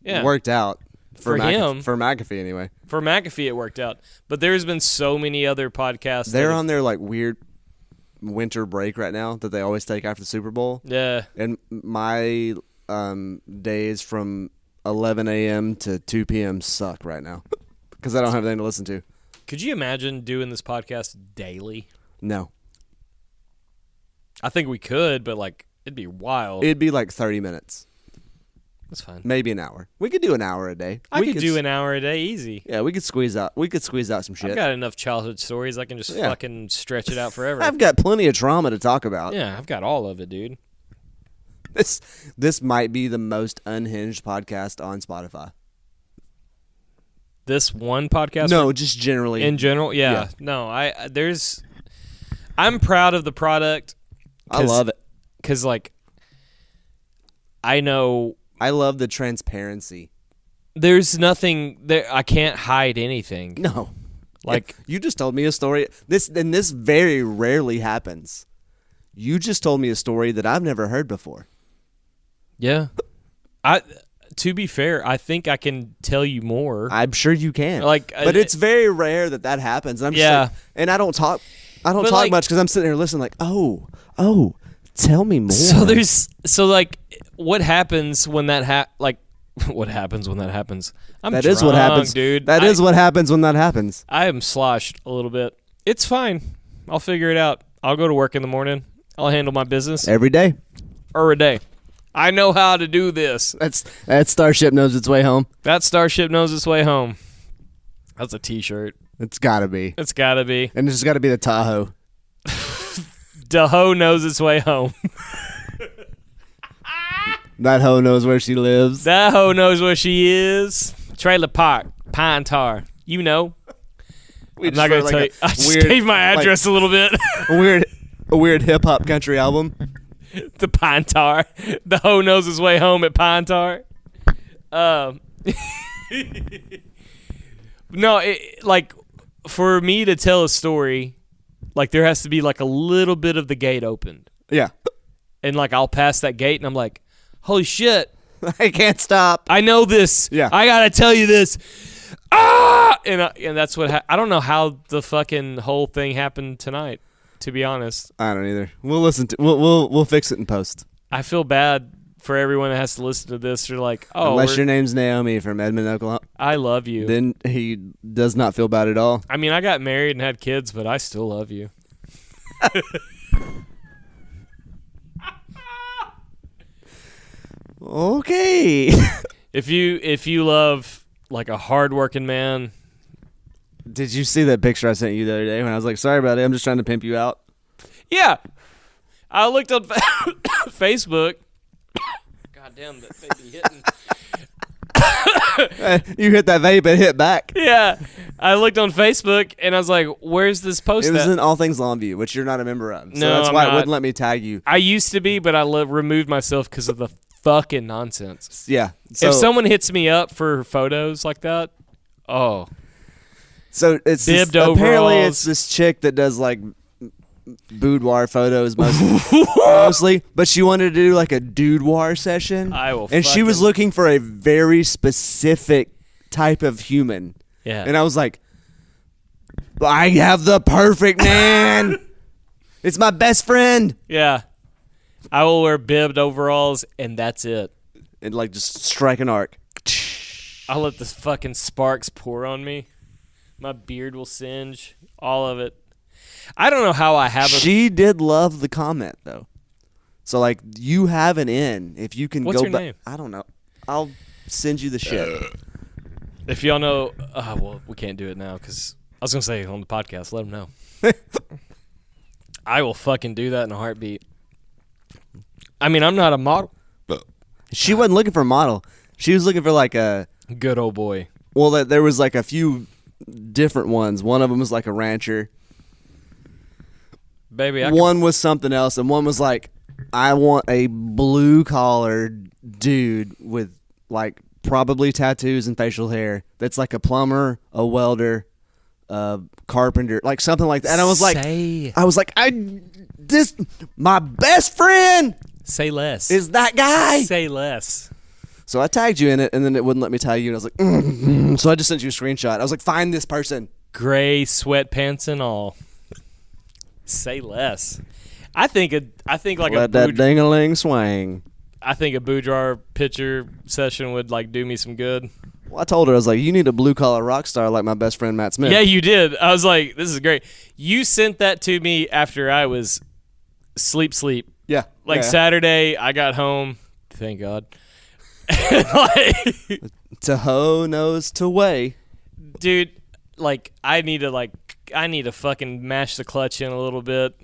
Yeah. It worked out For him. For McAfee anyway. For McAfee, it worked out. But there's been so many other podcasts. They're that on their like weird winter break right now that they always take after the Super Bowl. Yeah. And my days from 11 a.m. to 2 p.m. suck right now because I don't have anything to listen to. Could you imagine doing this podcast daily? No. I think we could, but, like, it'd be wild. It'd be like 30 minutes, That's fine. maybe an hour. We could do an hour a day. I We could do an hour a day easy. Yeah, we could squeeze out some shit. I've got enough childhood stories. I can just Yeah. fucking stretch it out forever. I've got plenty of trauma to talk about. Yeah, I've got all of it, dude. This might be the most unhinged podcast on Spotify. This one podcast No, just generally. in general, yeah. Yeah. No, I'm proud of the product. I love it. Because, like, I know I love the transparency. there's nothing there. I can't hide anything. No. Like, You just told me a story. This very rarely happens. You just told me a story that I've never heard before. yeah. To be fair, I think I can tell you more. I'm sure you can. Like, but it's very rare that happens. And I'm just Yeah. like, and I don't talk But, talk like- much because I'm sitting there listening like, oh, tell me more. So like what happens when that what happens when that happens? That is what happens, dude. That is what happens when that happens. I am sloshed a little bit. It's fine. I'll figure it out. I'll go to work in the morning. I'll handle my business Every day. or a day. I know how to do this. That Starship knows its way home. That starship knows its way home. That's a T-shirt. It's gotta be. It's got to be. And it's gotta be the Tahoe. The hoe knows its way home. That hoe knows where she lives. That hoe knows where she is. Trailer Park, Pine Tar. You know. I'm not going to tell you. I just gave my address a little bit. A weird hip hop country album. The Pine Tar. The hoe knows his way home at Pine Tar. No, like, for me to tell a story, like, there has to be, like, a little bit of the gate opened. Yeah. And, like, I'll pass that gate, and I'm like, holy shit. I can't stop. I know this. Yeah. I got to tell you this. Ah! And that's what I don't know how the fucking whole thing happened tonight, to be honest. I don't either. We'll listen to we'll fix it in post. I feel bad for everyone that has to listen to this. They're like, oh, unless your name's Naomi from Edmond, Oklahoma. I love you. Then he does not feel bad at all. I mean, I got married and had kids, but I still love you. Okay. If you love like a hardworking man. Did you see that picture I sent you the other day when I was like, sorry about it, I'm just trying to pimp you out? Yeah. I looked on Facebook. God damn, that baby hitting. You hit that vape and hit back. Yeah. I looked on Facebook and I was like, where's this post It was at? in All Things Longview, which you're not a member of. So No, that's I'm why not. it wouldn't let me tag you. I used to be, but I removed myself because of the fucking nonsense. Yeah. So, If someone hits me up for photos like that, oh. so it's this, Bibbed apparently overalls. it's this chick that does like boudoir photos mostly, but she wanted to do like a dudoir session. I will and she was fucking- looking for a very specific type of human. Yeah. And I was like, I have the perfect man. It's my best friend. Yeah. I will wear bibbed overalls, and that's it. And like just strike an arc. I'll let the fucking sparks pour on me. My beard will singe. All of it. I don't know how I have a... She did love the comment though. So like you have an in if you can What's go her back. name? I don't know. I'll send you the shit. If y'all know... well, we can't do it now because... I was going to say on the podcast, let them know. I will fucking do that in a heartbeat. I mean, I'm not a model. She wasn't looking for a model. She was looking for like a Good old boy. well there was like a few different ones. One of them was like a rancher. Baby, One was something else, and one was like, I want a blue collar dude with like probably tattoos and facial hair. That's like a plumber, a welder, a carpenter, like something like that. And I was like, my best friend Say less. is that guy. Say less. So I tagged you in it, and then it wouldn't let me tag you. And I was like, so I just sent you a screenshot. I was like, find this person. Gray sweatpants and all. Say less. I think like Let that ding-a-ling swing. I think a boudoir picture session would like do me some good. Well, I told her, I was like, you need a blue-collar rock star like my best friend Matt Smith. Yeah, you did. I was like, this is great. You sent that to me after I was sleep. Yeah. Like yeah. Saturday, I got home. Thank God. Like, To hoe knows to weigh. dude, like I need to fucking mash the clutch in a little bit.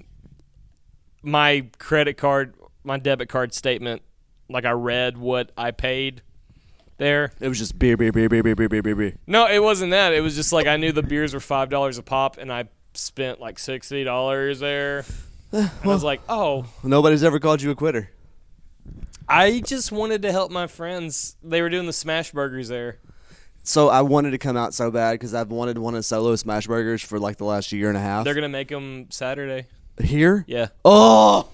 My credit card, my debit card statement, like I read what I paid there. It was just beer. No, it wasn't that. It was just like I knew the beers were $5 a pop, and I spent like $60 there. And I was like, oh, Nobody's ever called you a quitter. I just wanted to help my friends. They were doing the smash burgers there. So I wanted to come out so bad because I've wanted one of Solo Smash Burgers for like the last year and a half. They're gonna make them Saturday. Here? Yeah, Oh!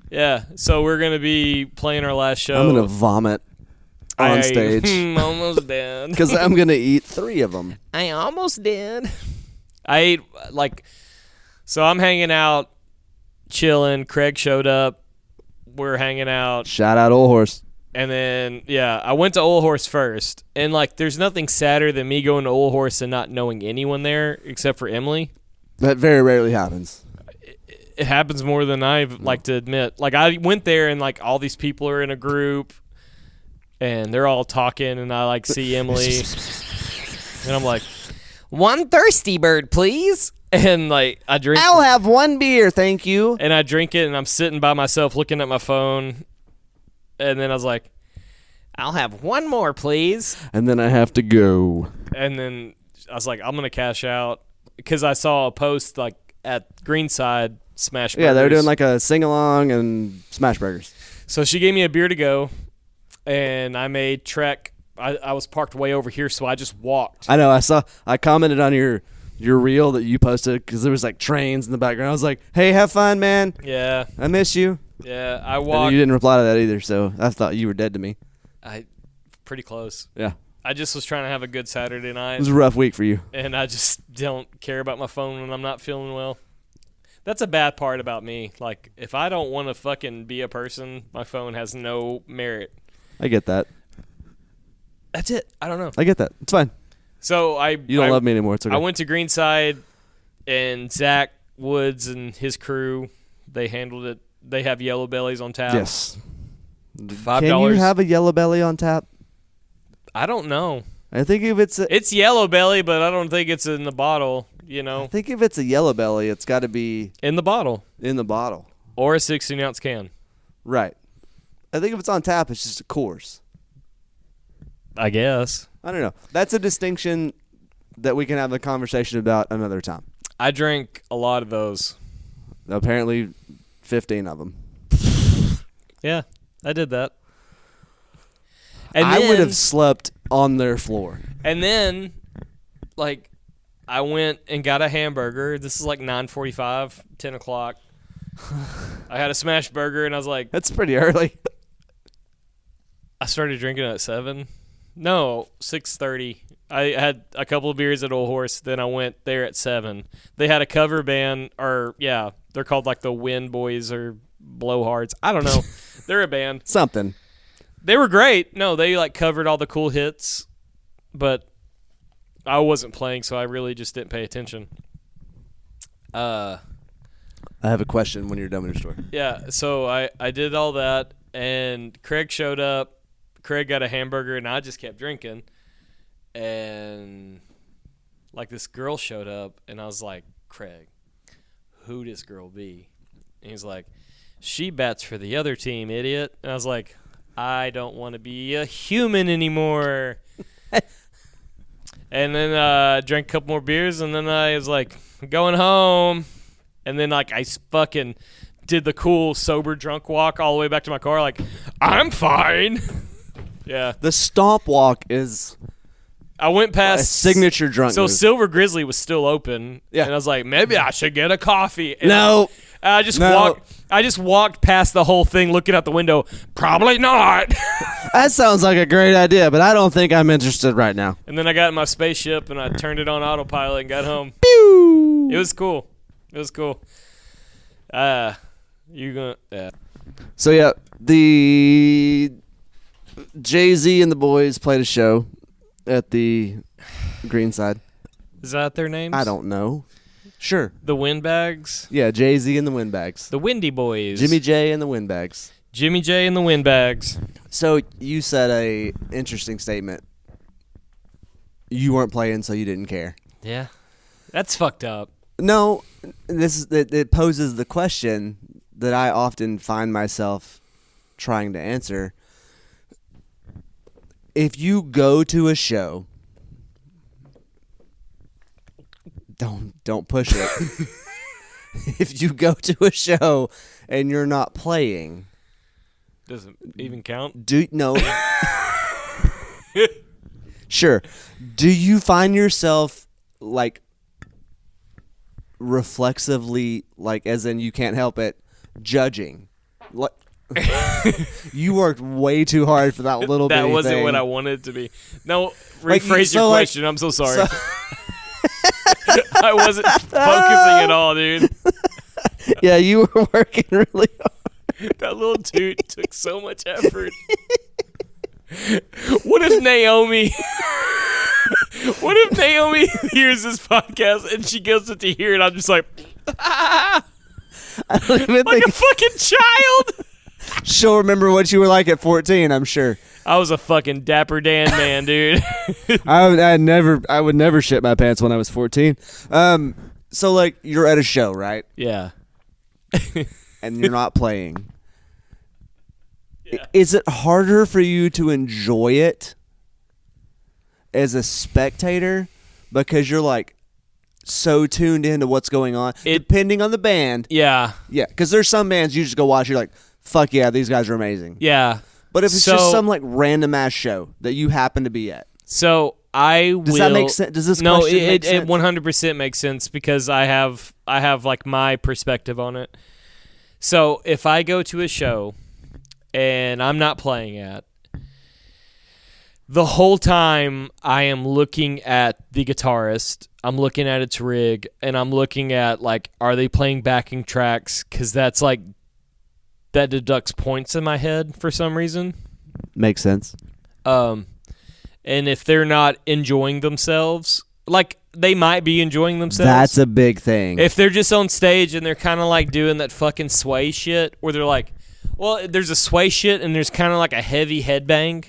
yeah. So we're gonna be playing our last show. I'm going to vomit on stage I'm almost dead. because I'm going to eat 3 of them. I almost did. I ate so I'm hanging out, chilling. Craig showed up. We're hanging out. Shout out Old Horse. And then, yeah, I went to Old Horse first. And, like, there's nothing sadder than me going to Old Horse and not knowing anyone there except for Emily. That very rarely happens. It happens more than I like to admit. Like, I went there and, like, all these people are in a group. And they're all talking. And I, like, see Emily. And I'm like, One thirsty bird, please. And like I drink, I'll have one beer, thank you. and I drink it, and I'm sitting by myself looking at my phone, and then I was like, I'll have one more, please. And then I have to go. and then I was like, I'm gonna cash out because I saw a post like at Greenside Smash Burgers. Yeah, they were doing like a sing along and smash burgers. So she gave me a beer to go, and I made trek. I was parked way over here, so I just walked. I know. I commented on your reel that you posted because there was like trains in the background. I was like, "Hey, have fun, man. Yeah, I miss you." yeah. I And walked. you didn't reply to that either, so I thought you were dead to me. Pretty close. Yeah, I just was trying to have a good Saturday it night, was a rough week for you. and I just don't care about my phone when I'm not feeling well. That's a bad part about me. Like, if I don't want to fucking be a person, my phone has no merit. I get that. That's it. I don't know. I get that. It's fine. So You don't love me anymore. It's okay. I went to Greenside, and Zach Woods and his crew, they handled it. They have Yellow Bellies on tap. Yes. $5. Can you have a Yellow Belly on tap? I don't know. I think if it's It's Yellow Belly, but I don't think it's in the bottle. You I know, think if it's a Yellow Belly, it's got to be in the bottle in the bottle. or a 16-ounce can. Right. I think if it's on tap, it's just a Coors. I guess. I don't know. That's a distinction that we can have a conversation about another time. I drank a lot of those. Apparently, 15 of them. Yeah, I did that. And I then, would have slept on their floor. And then, like, I went and got a hamburger. This is like 9:45, 10 o'clock. I had a smash burger, and I was like, That's pretty early. I started drinking at 7. No, 6:30. I had a couple of beers at Old Horse. Then I went there at 7. They had a cover band, or yeah, they're called like the Wind Boys or Blowhards. I don't know. They're a band. Something. They were great. No, they like covered all the cool hits, but I wasn't playing, so I really just didn't pay attention. I have a question when you're done with your story. Yeah, so I did all that, and Craig showed up. Craig got a hamburger, and I just kept drinking. And, like, this girl showed up, and I was like, Craig, who this girl be? And he's like, she bats for the other team, idiot. And I was like, I don't want to be a human anymore. And then I drank a couple more beers, and then I was like, going home. And then, like, I fucking did the cool sober drunk walk all the way back to my car, like, I'm fine. Yeah. The stomp walk is I went a past signature drunk So move. Silver Grizzly was still open. Yeah. And I was like, maybe I should get a coffee. And No. I just walked past the whole thing looking out the window. Probably not. That sounds like a great idea, but I don't think I'm interested right now. And then I got in my spaceship and I turned it on autopilot and got home. Pew! It was cool. You gonna yeah. So yeah, the Jay-Z and the boys played a show at the Greenside. Is that their names? I don't know. Sure. The Windbags? Yeah, Jay-Z and the Windbags. The Windy Boys. Jimmy J and the Windbags. Jimmy J and the Windbags. So you said a interesting statement. You weren't playing, so you didn't care. Yeah. That's fucked up. No, it poses the question that I often find myself trying to answer. If you go to a show, don't push it. If you go to a show and you're not playing, Doesn't even count. no. Sure. Do you find yourself like reflexively, like as in you can't help it, judging? Like, you worked way too hard for that little bit. That wasn't thing. what I wanted it to be. No, Like, rephrase so, your like- question. I'm so sorry. I wasn't focusing at all, dude. Yeah, you were working really hard. That little dude took so much effort. What if Naomi hears this podcast and she goes to hear it? I'm just like, I don't even like think a fucking child. She'll remember what you were like at 14, I'm sure. I was a fucking Dapper Dan man, dude. I would never shit my pants when I was 14. So like you're at a show, right? Yeah. And you're not playing. Yeah. Is it harder for you to enjoy it as a spectator because you're like so tuned into what's going on, depending on the band? Yeah. Yeah, because there's some bands you just go watch, you're like, fuck yeah, these guys are amazing. Yeah. But if it's just some like random ass show that you happen to be at, so does that make sense? Does this no? question make It sense? 100% makes sense because I have like my perspective on it. So if I go to a show and I'm not playing at, the whole time I am looking at the guitarist, I'm looking at its rig, and I'm looking at like, are they playing backing tracks? Because that's like, that deducts points in my head for some reason. Makes sense. And if they're not enjoying themselves, like they might be enjoying themselves. That's a big thing. If they're just on stage and they're kind of like doing that fucking sway shit, where they're like, well, there's a sway shit and there's kind of like a heavy headbang,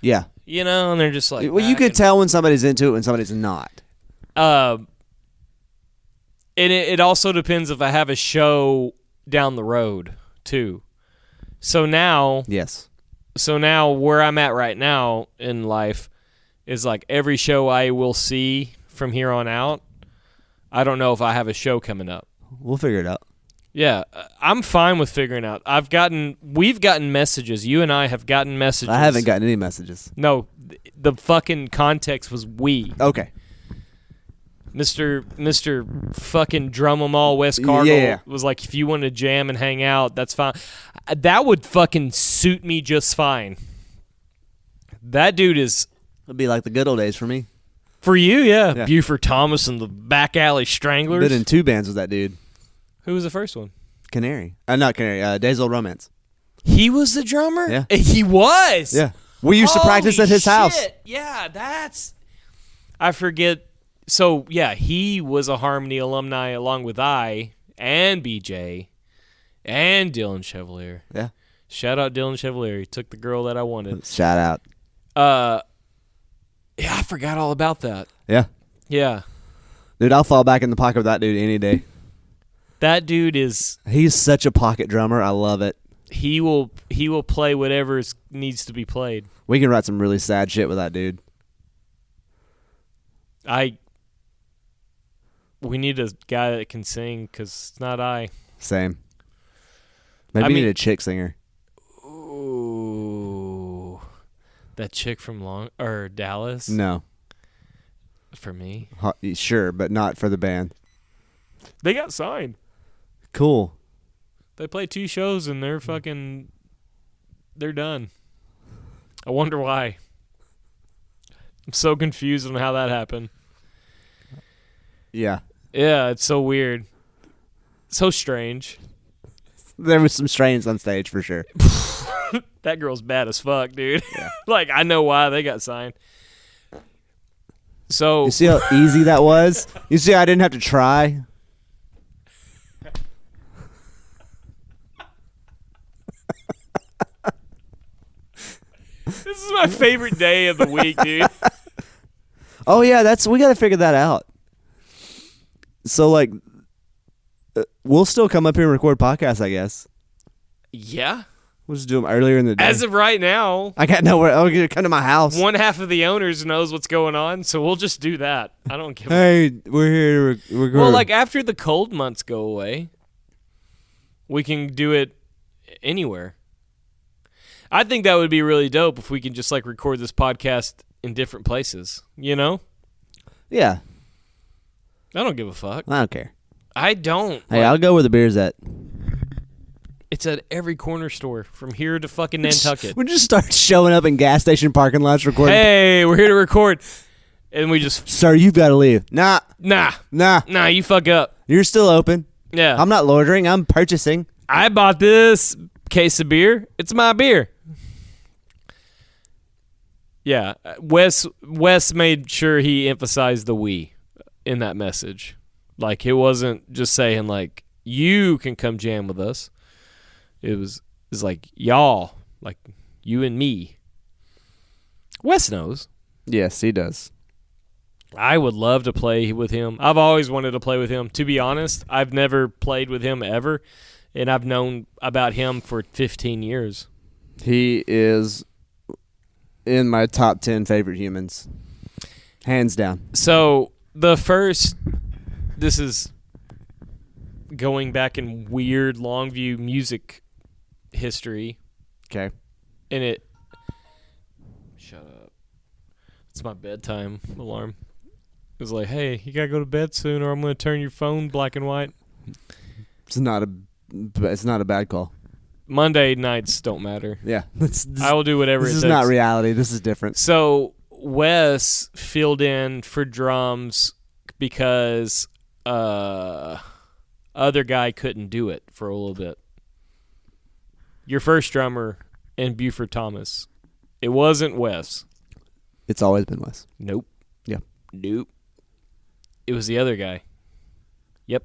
yeah. you know, and they're just like, Well, you could tell when somebody's into it and somebody's not. And it also depends if I have a show down the road too. So now where I'm at right now in life is like every show I will see from here on out, I don't know if I have a show coming up. We'll figure it out. Yeah, I'm fine with figuring out. We've gotten messages. You and I have gotten messages. I haven't gotten any messages. No, the fucking context was we. Okay. Mr. fucking Drum 'em all West Cargill was like, if you want to jam and hang out, that's fine. That would fucking suit me just fine. That dude is... It'll be like the good old days for me. For you, yeah. Yeah. Buford Thomas and the Back Alley Stranglers. Been in 2 bands with that dude. Who was the first one? Canary. Not Canary. Days Old Romance. He was the drummer? Yeah. He was? Yeah. We used to practice at his house. Yeah, that's... I forget... So, yeah, he was a Harmony alumni along with I and BJ and Dylan Chevalier. Yeah. Shout out Dylan Chevalier. He took the girl that I wanted. Shout out. Yeah, I forgot all about that. Yeah. Yeah. Dude, I'll fall back in the pocket of that dude any day. That dude is... He's such a pocket drummer. I love it. He will play whatever needs to be played. We can write some really sad shit with that dude. We need a guy that can sing because it's not I. Same. Maybe we need a chick singer. Ooh. That chick from Dallas? No. For me? Sure, but not for the band. They got signed. Cool. They play 2 shows and they're done. I wonder why. I'm so confused on how that happened. Yeah. Yeah, it's so weird. So strange. There was some strains on stage for sure. That girl's bad as fuck, dude. Yeah. Like, I know why they got signed. So You see how easy that was? You see I didn't have to try? this is my favorite day of the week, dude. Oh yeah, we got to figure that out. So like we'll still come up here and record podcasts, I guess. Yeah. We'll just do them earlier in the day. As of right now, I got nowhere. I'm gonna come to my house. one half of the owners knows what's going on, so we'll just do that. I don't give a Hey, we're here to record. Well, like after the cold months go away, we can do it anywhere. I think that would be really dope if we can just like record this podcast in different places, you know? Yeah, I don't give a fuck. I don't care. I don't. Hey, I'll go where the beer's at. It's at every corner store from here to fucking Nantucket. We just start showing up in gas station parking lots recording. Hey, we're here to record. And we just, Sir, you've got to leave. Nah, nah, you fuck up. you're still open. Yeah. I'm not loitering. I'm purchasing. I bought this case of beer. It's my beer. Yeah, Wes made sure he emphasized the we in that message. Like, it wasn't just saying, like, you can come jam with us. It was, is like y'all, like you and me. Wes knows. Yes, he does. I would love to play with him. I've always wanted to play with him. To be honest, I've never played with him ever, and I've known about him for 15 years. He is in my top 10 favorite humans. Hands down. So this is going back in weird Longview music history, Okay. and shut up. It's my bedtime alarm. It was like, hey, you gotta go to bed soon, or I'm gonna turn your phone black and white. It's not a bad call. Monday nights don't matter. Yeah. I will do whatever it This takes. is not reality. This is different. So Wes filled in for drums because other guy couldn't do it for a little bit. Your first drummer in Buford Thomas. It wasn't Wes. It's always been Wes. Nope. Yeah. Nope. It was the other guy. Yep.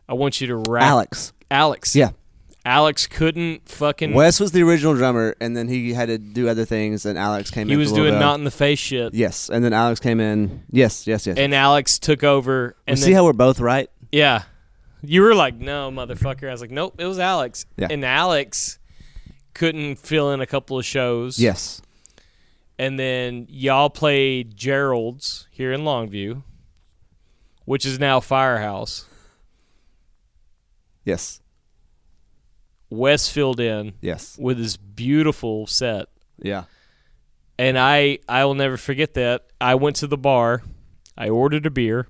I want you to rap. Alex. Yeah. Alex couldn't fucking. Wes was the original drummer, and then he had to do other things, and Alex came in. He was for a little doing bit. not in the face shit. Yes, and then Alex came in. Yes. And Alex took over. And See how we're both right? Yeah. You were like, no, motherfucker. I was like, nope, it was Alex. Yeah. And Alex couldn't fill in a couple of shows. Yes. And then y'all played Gerald's here in Longview, which is now Firehouse. Yes. Wes filled in Yes. with his beautiful set. Yeah. And I will never forget that. I went to the bar. I ordered a beer.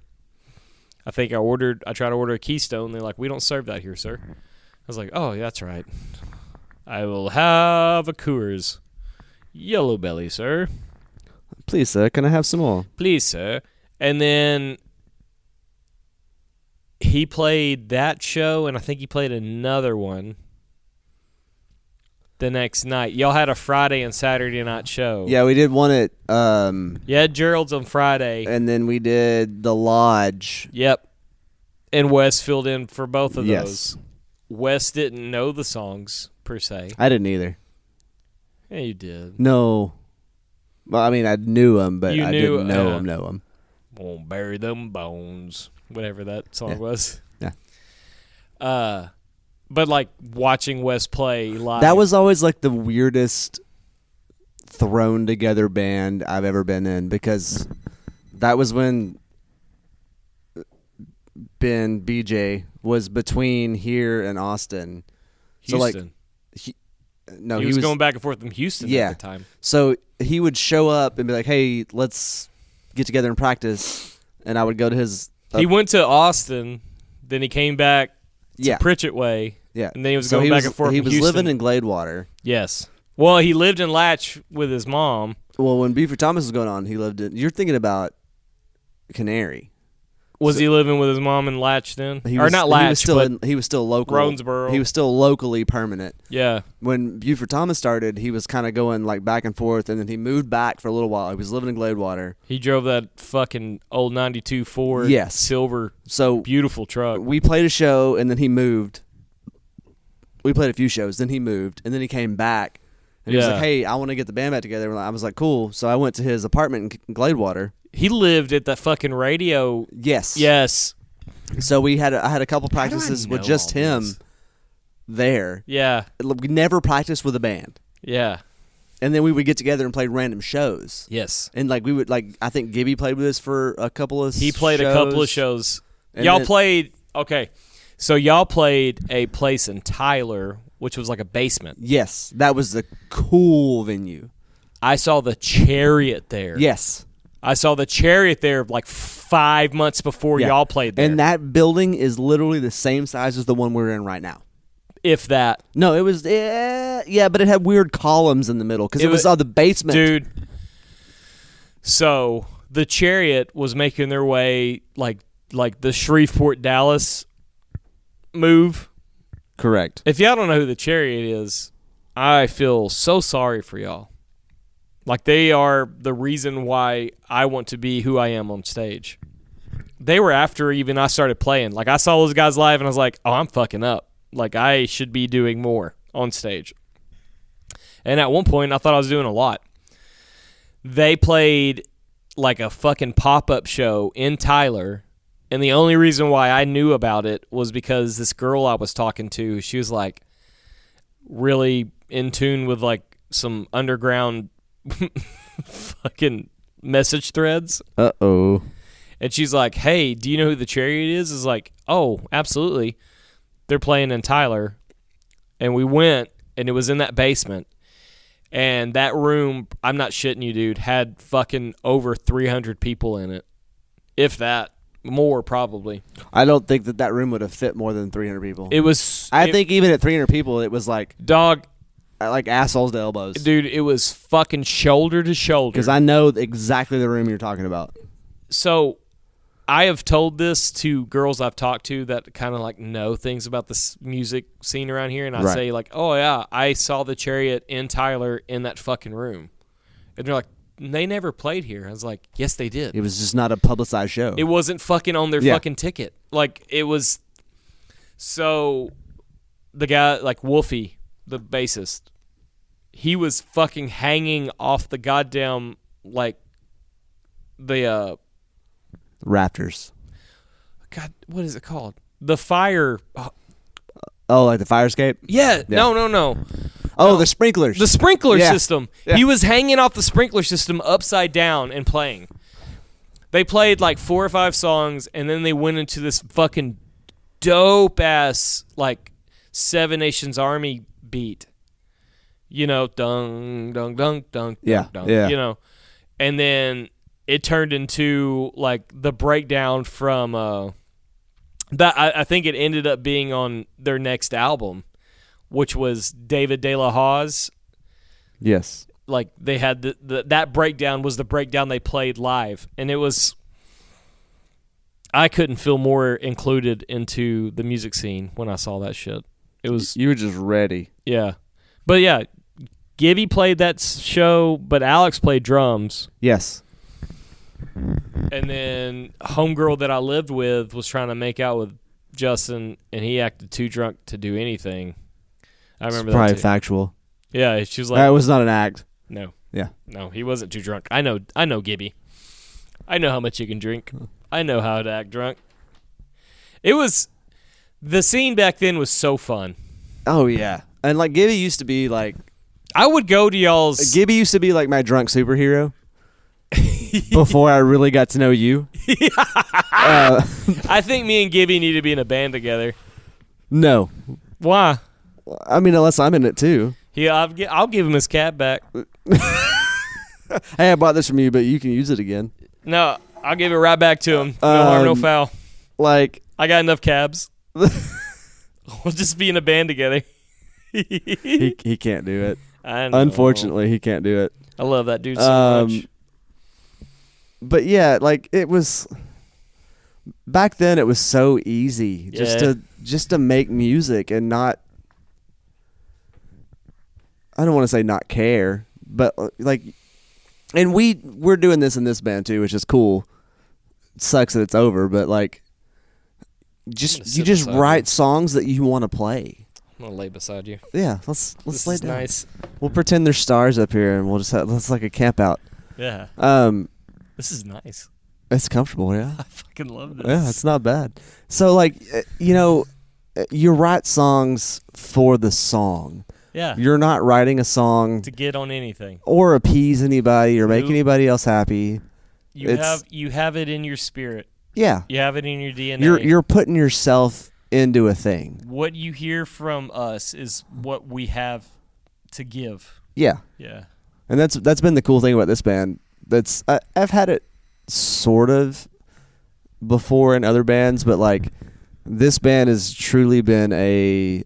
I think I tried to order a Keystone. They're like, we don't serve that here, sir. I was like, oh, that's right. I will have a Coors. Yellow Belly, sir. Please, sir, can I have some more? Please, sir. And then he played that show, and I think he played another one the next night. Y'all had a Friday and Saturday night show. Yeah, we did one at, You had Gerald's on Friday. and then we did the Lodge. Yep. And Wes filled in for both of Yes. those. Wes didn't know the songs, per se. I didn't either. Yeah, you did. No. Well, I mean, I knew him, but You I knew, didn't know him. Won't bury them bones. Whatever that song Yeah. was. Yeah. But like watching Wes play live. That was always like the weirdest thrown together band I've ever been in, because that was when Ben BJ was between here and Austin. Houston. So like he was going back and forth from Houston Yeah. at the time. So he would show up and be like, "Hey, let's get together and practice." And I would go to his He went to Austin, then he came back to yeah. Pritchett Way, Yeah. and then he was So going he back was, and forth He from was Houston. living in Gladewater. Yes. Well, he lived in Latch with his mom. Well, when Buford Thomas was going on, he lived in. You're thinking about Canary. Was he living with his mom in Latch then? He Or was, not he Latch, was still but he was still local. Groensboro. He was still locally permanent. yeah. When Buford Thomas started, he was kind of going like back and forth, and then he moved back for a little while. He was living in Gladewater. He drove that fucking old 92 Ford Yes. silver So beautiful truck. we played a show, and then he moved. We played a few shows, then he moved, and then he came back. And he was Yeah. like, "Hey, I want to get the band back together." And I was like, "Cool." So I went to his apartment in Gladewater. He lived at that fucking radio. Yes. Yes. So I had a couple do I practices with know just all him this? there. Yeah. We never practiced with a band. Yeah. And then we would get together and play random shows. Yes. And like we would I think Gibby played with us for a couple of He played a couple of shows. And Y'all then- played So y'all played a place in Tyler, which was like a basement. Yes, that was the cool venue. I saw the Chariot there. Yes. I saw the Chariot there like 5 months before Yeah. y'all played there. And that building is literally the same size as the one we're in right now. if that. No, it was yeah, but it had weird columns in the middle because It it was wa- on the basement. Dude. So the Chariot was making their way like the Shreveport Dallas move. Correct. If y'all don't know who the Chariot is, I feel so sorry for y'all. Like they are the reason why I want to be who I am on stage. They were after even I started playing. Like I saw those guys live and I was like, oh, I'm fucking up. Like, I should be doing more on stage. And at one point, I thought I was doing a lot. They played like a fucking pop-up show in Tyler, and the only reason why I knew about it was because this girl I was talking to, she was like really in tune with like some underground fucking message threads. Uh-oh. And she's like, hey, do you know who the Chariot is? Is like, oh, absolutely. They're playing in Tyler. And we went, and it was in that basement. And that room, I'm not shitting you, dude, had fucking over 300 people in it. If that. More, probably. I don't think that room would have fit more than 300 people. It was... I think even at 300 people, it was like... Dog... Like assholes to elbows. Dude, it was fucking shoulder to shoulder. Because I know exactly the room you're talking about. So, I have told this to girls I've talked to that kind of like know things about this music scene around here, and I say like, oh yeah, I saw the Chariot in Tyler in that fucking room. And they're like, they never played here. I was like, yes, they did. It was just not a publicized show. It wasn't fucking on their fucking ticket. Like, it was... So, the guy, like Wolfie, the bassist, he was fucking hanging off the goddamn, like, the, Raptors. God, what is it called? The fire... Oh, like the fire escape? Yeah. No. Oh, the sprinklers. The sprinkler Yeah. system. Yeah. He was hanging off the sprinkler system upside down and playing. They played like 4 or 5 songs, and then they went into this fucking dope-ass, like, Seven Nations Army beat. You know, dung, dung, dung, dung, Yeah, dung, yeah. you know. And then it turned into, like, the breakdown from... that I think it ended up being on their next album, which was David De La Hawes. Yes. Like, they had that breakdown was the breakdown they played live, and it was... I couldn't feel more included into the music scene when I saw that shit. It was... You were just ready. Yeah. But yeah, Gibby played that show, but Alex played drums. Yes. And then homegirl that I lived with was trying to make out with Justin, and he acted too drunk to do anything. I remember it's probably that too. factual. Yeah, she was like, That was not an act. no. Yeah. No, he wasn't too drunk. I know Gibby. I know how much you can drink. I know how to act drunk. It was... The scene back then was so fun. Oh, yeah. And, like, Gibby used to be, like... I would go to y'all's... Gibby used to be, like, my drunk superhero. Before I really got to know you. I think me and Gibby need to be in a band together. No. Why? I mean, unless I'm in it, too. Yeah, I'll give him his cat back. Hey, I bought this from you, but you can use it again. No, I'll give it right back to him. No harm, no foul. Like... I got enough cabs. We'll just be in a band together. he can't do it. I know. Unfortunately, he can't do it. I love that dude so much. But yeah, like it was back then. It was so easy just to make music and not. I don't want to say not care, but like, and we're doing this in this band too, which is cool. It sucks that it's over, but like, you just write songs that you want to play. I'm gonna lay beside you. Yeah, let's This lay is down. nice. We'll pretend there's stars up here, and we'll just have let's like a camp out. Yeah. This is nice. It's comfortable, yeah. I fucking love this. Yeah, it's not bad. So, like, you write songs for the song. Yeah. You're not writing a song To get on anything. or appease anybody or make Nope. anybody else happy. You have it in your spirit. Yeah. You have it in your DNA. You're putting yourself into a thing. What you hear from us is what we have to give. Yeah. Yeah. And that's been the cool thing about this band. I've had it sort of before in other bands, but like this band has truly been a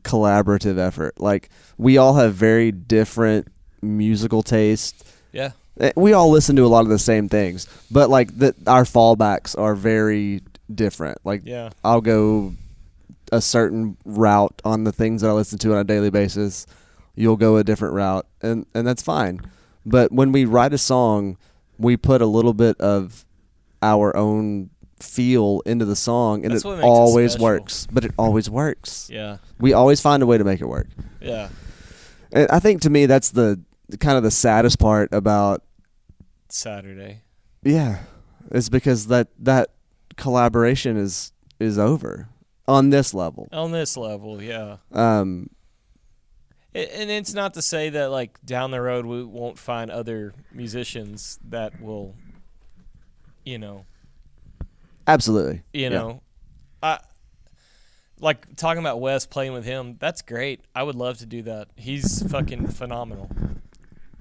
collaborative effort. Like we all have very different musical taste. Yeah. We all listen to a lot of the same things, but like our fallbacks are very different. Like Yeah. I'll go a certain route on the things that I listen to on a daily basis. You'll go a different route, and that's fine. But when we write a song, we put a little bit of our own feel into the song, and That's it what makes it always special. works. But it always works. Yeah. We always find a way to make it work. Yeah. And I think to me that's the kind of the saddest part about Saturday. is because that collaboration is over on this level. On this level, yeah. Um, And it's not to say that, like, down the road we won't find other musicians that will, you know, absolutely. you know. Like, talking about Wes, playing with him, that's great. I would love to do that. He's fucking phenomenal.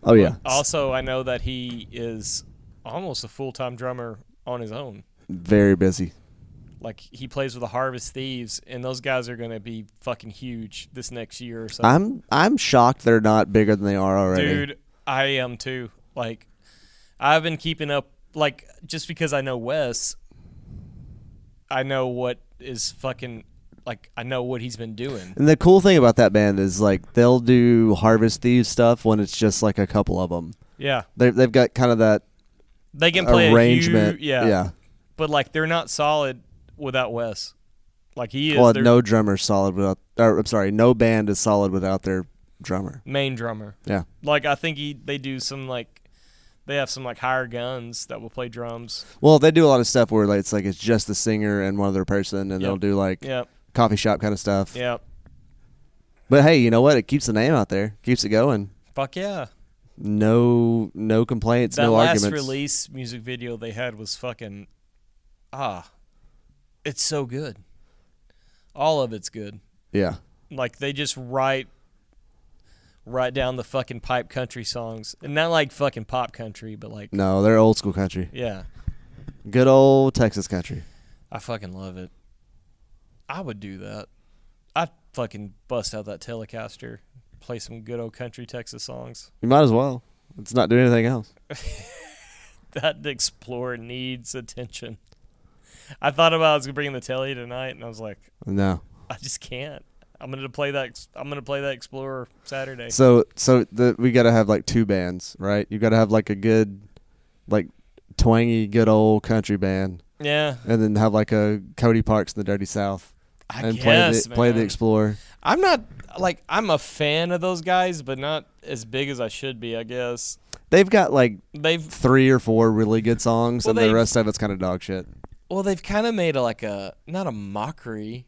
Oh yeah. Also, I know that he is almost a full-time drummer on his own. Very busy. Like, he plays with the Harvest Thieves, and those guys are going to be fucking huge this next year or so. I'm shocked they're not bigger than they are already. Dude, I am too. Like, I've been keeping up, like, just because I know Wes, I know what is fucking, like, I know what he's been doing. And the cool thing about that band is like they'll do Harvest Thieves stuff when it's just like a couple of them. Yeah. They've got kind of that They can play arrangement. a huge, yeah. But, like, they're not solid without Wes. Like, he is Well, their no drummer's solid without. Or, I'm sorry, no band is solid without their drummer. main drummer. Yeah. Like, I think they do some, like, they have some, like, higher guns that will play drums. Well, they do a lot of stuff where like, it's just the singer and one other person, and they'll do like Yep. coffee shop kind of stuff. Yep. But hey, you know what? It keeps the name out there, keeps it going. Fuck yeah. No complaints, That no last arguments. release music video they had was fucking it's so good. All of it's good. Yeah. Like, they just write down the fucking pipe country songs, and not like fucking pop country, but like No, they're old school country. yeah. Good old Texas country. I fucking love it. I would do that. I'd fucking bust out that Telecaster, play some good old country Texas songs. You might as well. It's not doing anything else. That Explorer needs attention. I thought about I was bringing the telly tonight, and I was like, No. I just can't. I'm gonna play that Explorer Saturday. So we got to have like two bands, right? You got to have like a good, like twangy, good old country band, Yeah, and then have like a Cody Parks in the Dirty South, I and guess, play the man. Explorer. I'm not like I'm a fan of those guys, but not as big as I should be. I guess They've got like they've 3 or 4 really good songs, Well, and the they've- rest of it's kind of dog shit. kind of made not a mockery.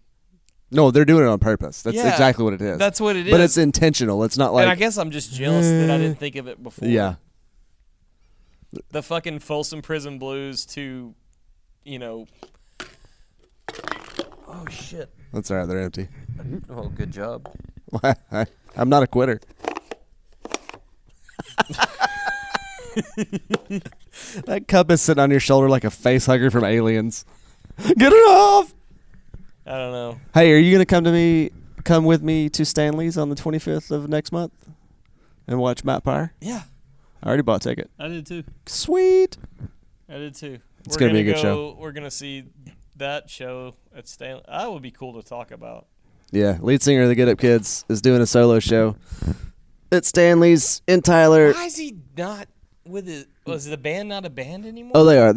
No, they're doing it on purpose. That's Yeah, exactly what it is. That's what it is. But it's intentional. It's not like and I guess I'm just jealous that I didn't think of it before. yeah. The fucking Folsom Prison Blues to, you know. Oh shit. That's all right. They're empty. Oh, good job. I'm not a quitter. That cup is sitting on your shoulder like a face hugger from Aliens. Get it off! I don't know. Hey, are you gonna come with me to Stanley's on the 25th of next month and watch Matt Pryor? Yeah, I already bought a ticket. I did too. Sweet. I did too. It's gonna be a good show. We're gonna see that show at Stanley. That would be cool to talk about. Yeah, lead singer of the Get Up Kids is doing a solo show at Stanley's in Tyler. Why is he not with it? Was the band not a band anymore? Oh, they are.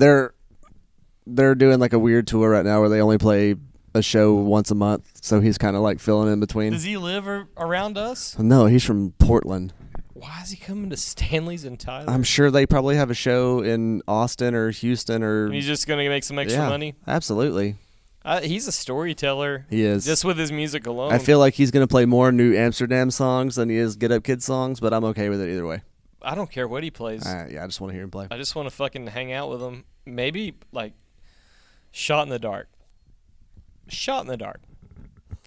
They're doing like a weird tour right now where they only play a show once a month. So he's kind of like filling in between. Does he live around us? No, he's from Portland. Why is he coming to Stanley's in Tyler? I'm sure they probably have a show in Austin or Houston or. And he's just gonna make some extra money. Absolutely, He's a storyteller. he is. Just with his music alone. I feel like he's gonna play more New Amsterdam songs than he is Get Up Kids songs, but I'm okay with it either way. I don't care what he plays. Yeah, I just want to hear him play. I just want to fucking hang out with him. Maybe like Shot in the Dark. Shot in the Dark.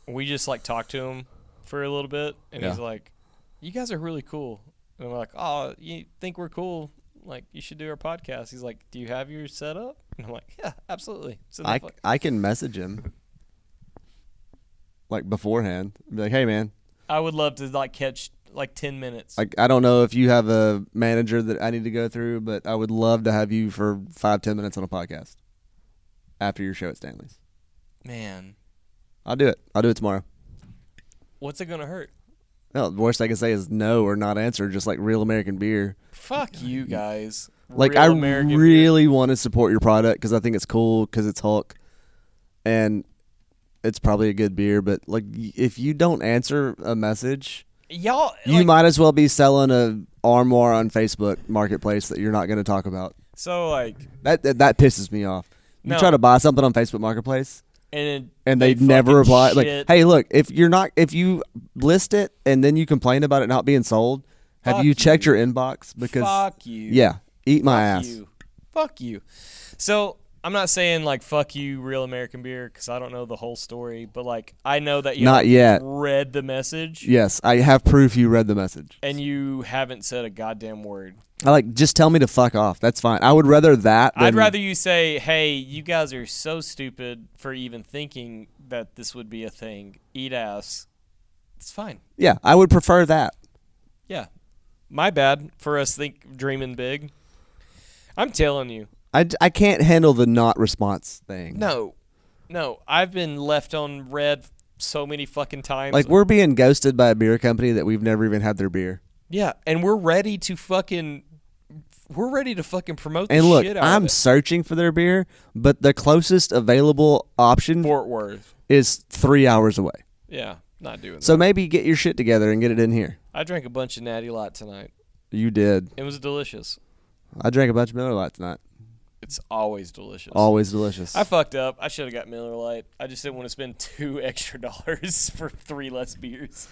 We just like talked to him for a little bit, and he's Yeah. like, "You guys are really cool." And I'm like, "Oh, you think we're cool? Like, you should do our podcast." He's like, "Do you have your setup?" And I'm like, "Yeah, absolutely." So I can message him like beforehand. Be like, hey man, I would love to like catch like 10 minutes. I don't know if you have a manager that I need to go through, but I would love to have you for 5-10 minutes on a podcast after your show at Stanley's. Man, I'll do it. I'll do it tomorrow. what's it gonna hurt? Well, the worst I can say is no or not answer, just like Real American Beer. Fuck you guys. Like, Real I American beer. really want to support your product because I think it's cool because it's Hulk. And it's probably a good beer, but like if you don't answer a message, Y'all, you like, might as well be selling a armoire on Facebook Marketplace that you're not going to talk about. so like, That pisses me off. You No. try to buy something on Facebook Marketplace and they never fucking reply. Like, shit. hey, look, if you list it and then you complain about it not being sold, have Fuck you checked you. your inbox? Because fuck you. yeah, eat my Fuck ass. you. Fuck you. So I'm not saying like fuck you, Real American Beer, because I don't know the whole story, but like I know that you Not yet. read the message Yes, I have proof you read the message. and you haven't said a goddamn word. I like just tell me to fuck off. That's fine. I would rather that. I'd than- rather you say, "Hey, you guys are so stupid for even thinking that this would be a thing. Eat ass." It's fine. Yeah, I would prefer that. Yeah. My bad for us dreaming big. I'm telling you. I can't handle the not response thing. No. I've been left on red so many fucking times. Like, we're being ghosted by a beer company that we've never even had their beer. Yeah, and we're ready to fucking promote the And look, shit out I'm of it. searching for their beer, but the closest available option Fort Worth. is 3 hours away. Yeah, not doing that. So maybe get your shit together and get it in here. I drank a bunch of Natty Light tonight. You did. It was delicious. I drank a bunch of Miller Lite tonight. It's always delicious. Always delicious. I fucked up. I should have got Miller Lite. I just didn't want to spend $2 extra for 3 less beers.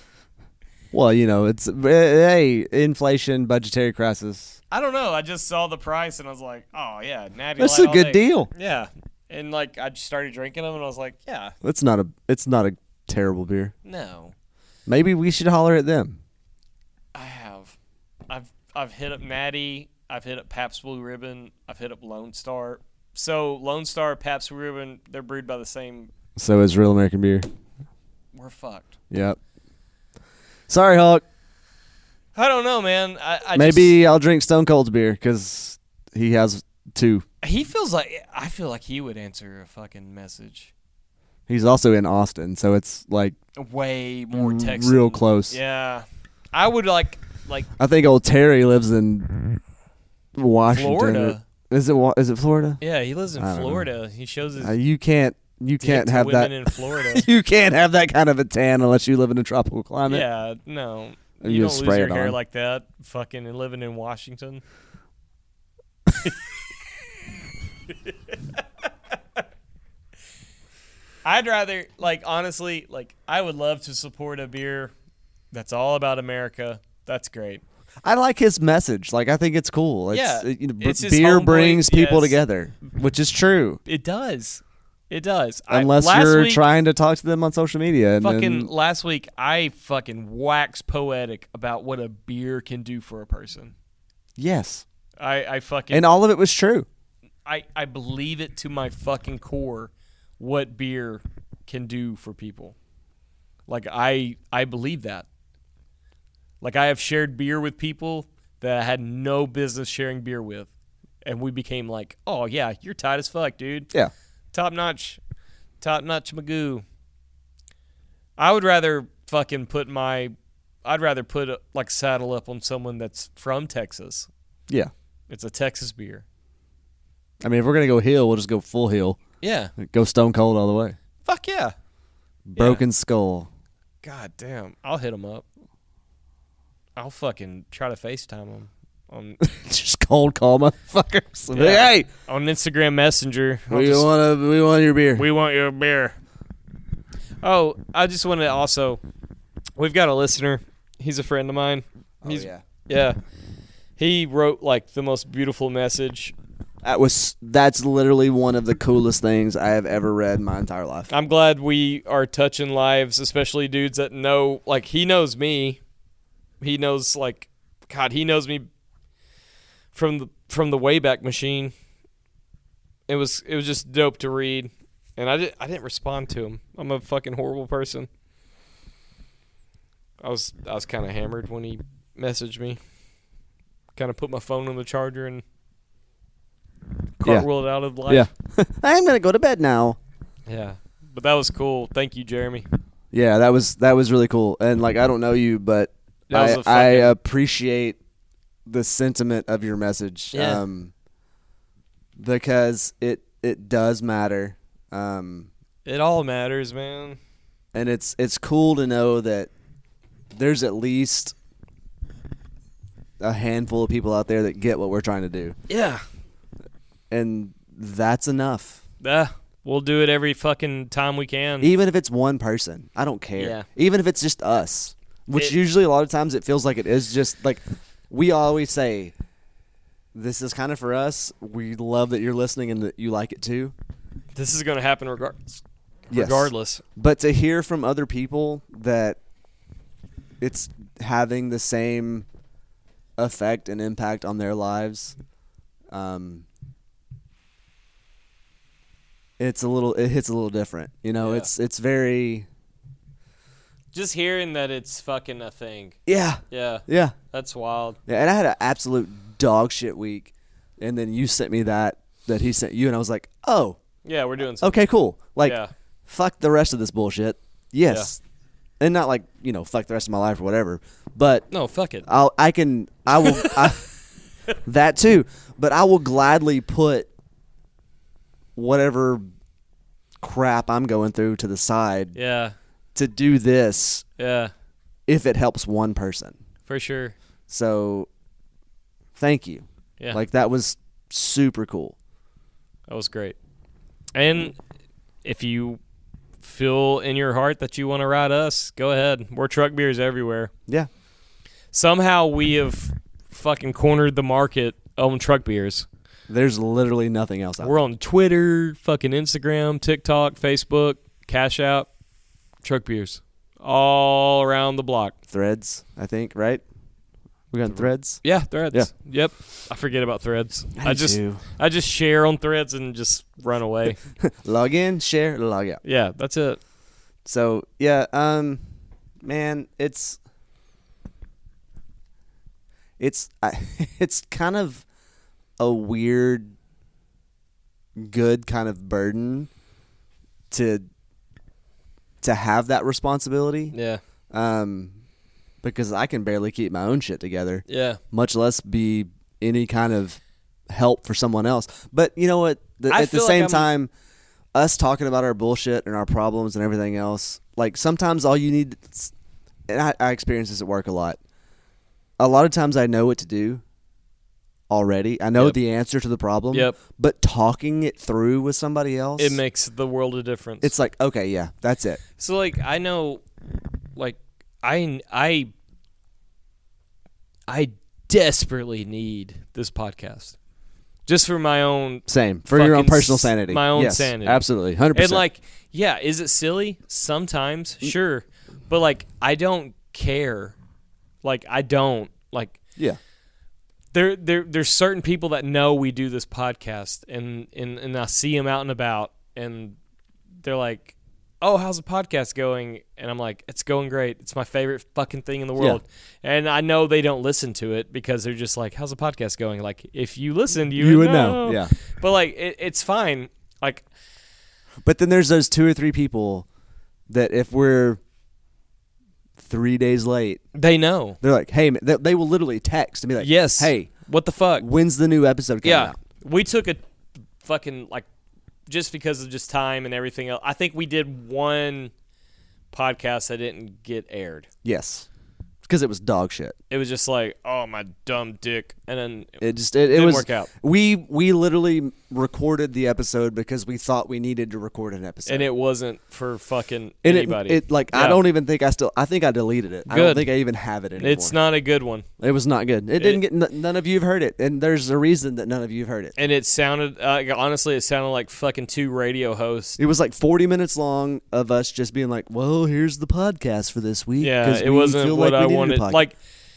Well, you know, it's hey, inflation, budgetary crisis. I don't know. I just saw the price and I was like, oh yeah, Natty That's Light a all good day. deal. Yeah, and like I just started drinking them and I was like, yeah, It's not a terrible beer. no, Maybe we should holler at them. I have. I've hit up Natty. I've hit up Pabst Blue Ribbon. I've hit up Lone Star. So Lone Star, Pabst Blue Ribbon, they're brewed by the same. So is Real American Beer. We're fucked. Yep. Sorry, Hulk. I don't know, man. I Maybe I'll drink Stone Cold's beer because he has 2. he feels like I feel like he would answer a fucking message. He's also in Austin, so it's like Way more Texan. real close. Yeah, I would like I think old Terry lives in Washington. Florida. Is it Florida? Yeah, he lives in I don't know. Florida. He shows his You can't dick to have women that. in Florida. You can't have that kind of a tan unless you live in a tropical climate. Yeah, no. You You don't just lose spray your it hair on. like that fucking and living in Washington. I'd rather, like, honestly, like, I would love to support a beer that's all about America. That's great. I like his message. Like, I think it's cool. It's, Yeah, you know, it's his beer homeboy- brings people yes. together, which is true. It does. It does. Unless last you're week, trying to talk to them on social media. And fucking then, last week, I fucking waxed poetic about what a beer can do for a person. yes. I fucking And all of it was true. I believe it to my fucking core what beer can do for people. Like I believe that. Like I have shared beer with people that I had no business sharing beer with. And we became like, oh yeah, you're tight as fuck, dude. Yeah. Top notch Magoo. I would rather fucking I'd rather put like saddle up on someone that's from Texas. Yeah. It's a Texas beer. I mean, if we're going to go hill, we'll just go full hill. Yeah. Go Stone Cold all the way. Fuck yeah. Broken Skull. God damn. I'll hit him up. I'll fucking try to FaceTime him Just cold call motherfuckers. Yeah. Hey, on Instagram Messenger. we want your beer. We want your beer. Oh, I just want to also, we've got a listener. He's a friend of mine. He's, yeah. He wrote like the most beautiful message. That's literally one of the coolest things I have ever read in my entire life. I'm glad we are touching lives, especially dudes that know, like he knows me. He knows like, God, he knows me from the Wayback Machine. It was just dope to read, and I didn't respond to him. I'm a fucking horrible person. I was kind of hammered when he messaged me. Kind of put my phone on the charger and cartwheeled out of life. Yeah. I'm going to go to bed now. Yeah. But that was cool. Thank you, Jeremy. Yeah, that was really cool. And like I don't know you, but That was a I fucking- appreciate the sentiment of your message. Yeah. Because it does matter. It all matters, man. And it's cool to know that there's at least a handful of people out there that get what we're trying to do. Yeah. And that's enough. We'll do it every fucking time we can. Even if it's one person, I don't care. Yeah. Even if it's just us, which usually a lot of times it feels like it is just like we always say, this is kind of for us. We love that you're listening and that you like it too. This is going to happen regardless. Yes. Regardless. But to hear from other people that it's having the same effect and impact on their lives, it hits a little different. You know, Yeah. it's very Just hearing that it's fucking a thing. yeah. Yeah. That's wild. Yeah, and I had an absolute dog shit week, and then you sent me that he sent you, and I was like, oh, Yeah, we're doing something. okay, cool. Like, Yeah. fuck the rest of this bullshit. Yes, and not like fuck the rest of my life or whatever. But No, fuck it. I will that too. But I will gladly put whatever crap I'm going through to the side Yeah. to do this Yeah. if it helps one person. For sure. So, thank you. Yeah. Like that was super cool. That was great. And if you feel in your heart that you want to ride us, go ahead. We're Truck Beers everywhere. Yeah. Somehow we have fucking cornered the market on truck beers. There's literally nothing else out We're on Twitter, fucking Instagram, TikTok, Facebook, Cash App, Truck Beers. All around the block. there. Threads, I think, right? We got Threads? Yeah, Threads. Yeah. Yep. I forget about Threads. I do I just share on Threads and just run away. log in, share, log out. Yeah, that's it. So, yeah, man, it's it's kind of a weird good kind of burden to have that responsibility. Yeah. Because I can barely keep my own shit together, Yeah. much less be any kind of help for someone else. But you know what? I At the feel like same I'm- time, us talking about our bullshit and our problems and everything else, like sometimes all you need, and I experience this at work a lot. A lot of times I know what to do already. I know Yep. the answer to the problem. Yep. But talking it through with somebody else, It makes the world a difference. it's like, okay, yeah, that's it. So like I know, like I desperately need this podcast, just for my own. Same. For your own Fucking personal sanity. my own Yes, sanity. Absolutely. 100%. And like, yeah, is it silly? Sometimes, sure, but like I don't care. Like I don't like. yeah. There's certain people that know we do this podcast, and I see them out and about, and they're like, "Oh, how's the podcast going?" And I'm like, "It's going great. It's my favorite fucking thing in the world." And I know they don't listen to it because they're just like, "How's the podcast going?" Like, if you listened, you would know. Yeah. But like, it's fine. Like, But then there's those 2 or 3 people that if we're 3 days late, they know. they're like, hey, man, they will literally text and be like, Yes. hey, What the fuck? when's the new episode coming Yeah. out? We took a fucking like just because of just time and everything else. I think we did one podcast that didn't get aired. Yes. Because it was dog shit. It was just like, oh my dumb dick, and then It just didn't was work out. We literally recorded the episode because we thought we needed to record an episode. And it wasn't for fucking And anybody. It like I Yeah. don't even think I think I deleted it. I don't Good. think I even have it anymore. It's not a good one, It was not good. It didn't get none of you have heard it, and there's a reason that none of you have heard it. and it sounded honestly, it sounded like fucking 2 radio hosts. It was like 40 minutes long of us just being like, "Well, here's the podcast for this week." Yeah, 'cause it we wasn't feel what like I we needed a wanted. podcast." Like,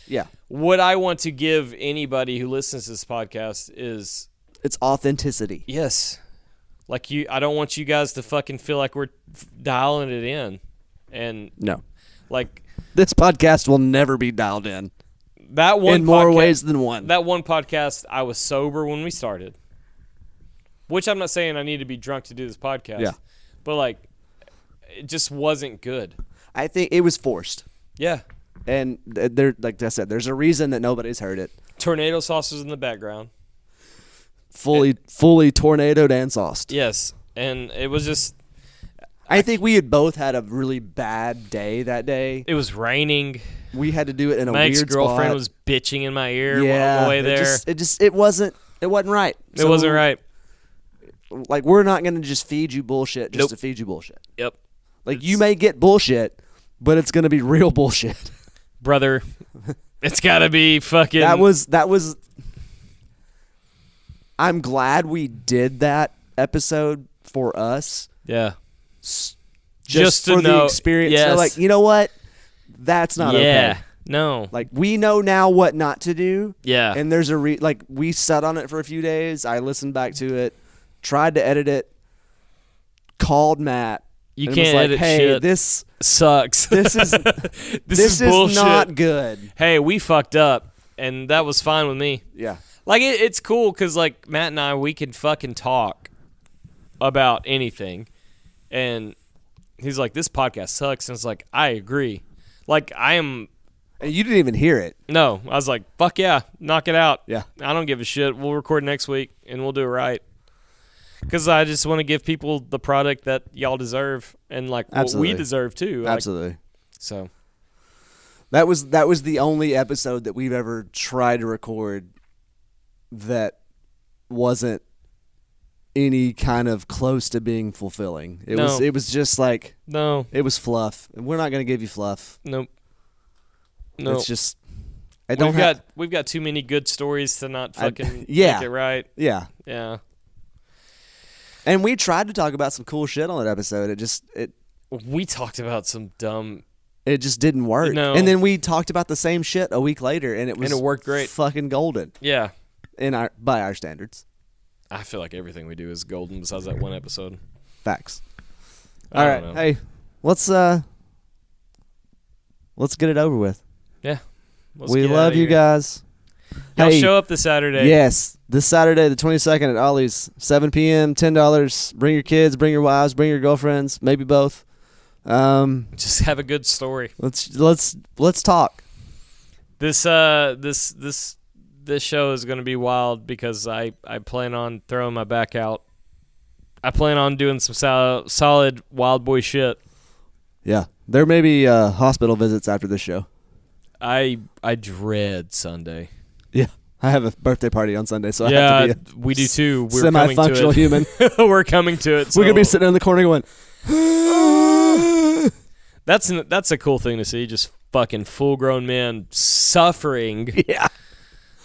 yeah, what I want to give anybody who listens to this podcast is it's authenticity. yes, like I don't want you guys to fucking feel like we're dialing it in, and No, like this podcast will never be dialed in that one in more podcast- ways than one. That one podcast, I was sober when we started, which I'm not saying I need to be drunk to do this podcast. Yeah. but like, it just wasn't good. I think it was forced. Yeah. And there, like I said, there's a reason that nobody's heard it. Tornado sauce was in the background. Fully tornadoed and sauced. Yes. And it was just, I think we had both had a really bad day that day. it was raining. We had to do it in a My weird ex-girlfriend spot. was bitching in my ear yeah, on the way there. It wasn't right. It wasn't right. Like, we're not going to just feed you bullshit just Nope. to feed you bullshit. Yep. Like, you may get bullshit, but it's going to be real bullshit. Brother, it's got to be fucking. That was. I'm glad we did that episode for us. Yeah. Just to for the know- experience. yes. So, like, you know what? That's not Yeah. okay. No. Like, we know now what not to do. Yeah. And there's like, we sat on it for a few days. I listened back to it, tried to edit it, called Matt. You and can't was like, edit hey, shit. this Sucks. is this is bullshit. not good. Hey, we fucked up, and that was fine with me. Yeah. Like, it's cool because, like, Matt and I, we can fucking talk about anything. And he's like, this podcast sucks. And it's like, I agree. Like, And you didn't even hear it. I was like, fuck yeah, knock it out. Yeah. I don't give a shit. We'll record next week, and we'll do it right. Because I just want to give people the product that y'all deserve and, like, what Absolutely. we deserve, too. Like, Absolutely. so, That was the only episode that we've ever tried to record that wasn't any kind of close to being fulfilling. It No. was just like, no, it was fluff. And we're not going to give you fluff. nope. No. It's just we've We've got too many good stories to not fucking yeah. make it right. yeah. Yeah. And we tried to talk about some cool shit on that episode. We talked about some dumb. It just didn't work. No. And then we talked about the same shit a week later, and it worked great. Fucking golden Yeah. by our standards. I feel like everything we do is golden besides that one episode. Facts. I All don't right, know. hey, let's get it over with. Yeah. Let's We get love outta you here. guys. Y'all Hey, show up this Saturday. yes, this Saturday, the 22nd at Ollie's, 7 p.m., $10. Bring your kids, bring your wives, bring your girlfriends, maybe both. Just have a good story. Let's talk. This show is going to be wild because I plan on throwing my back out. I plan on doing some solid wild boy shit. Yeah, there may be hospital visits after this show. I dread Sunday. Yeah, I have a birthday party on Sunday, so I Yeah, have to be we do too. a We're coming to semi-functional it. human. We're coming to it. We're gonna be so- sitting in the corner going. That's a cool thing to see. Just fucking full-grown men suffering. Yeah.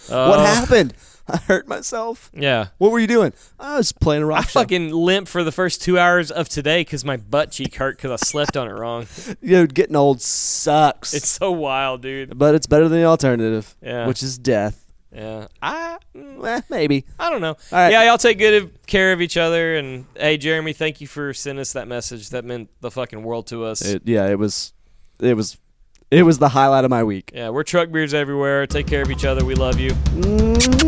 What happened? I hurt myself. Yeah. What were you doing? I was playing a rock I show. fucking limped for the first 2 hours of today because my butt cheek hurt because I slept on it wrong. Getting old sucks. It's so wild, dude. but it's better than the alternative, Yeah. which is death. Yeah. Maybe. I don't know. right. Yeah, y'all take good care of each other. And, hey, Jeremy, thank you for sending us that message. That meant the fucking world to us. It was the highlight of my week. Yeah, we're truck beers everywhere. Take care of each other. We love you. Mm.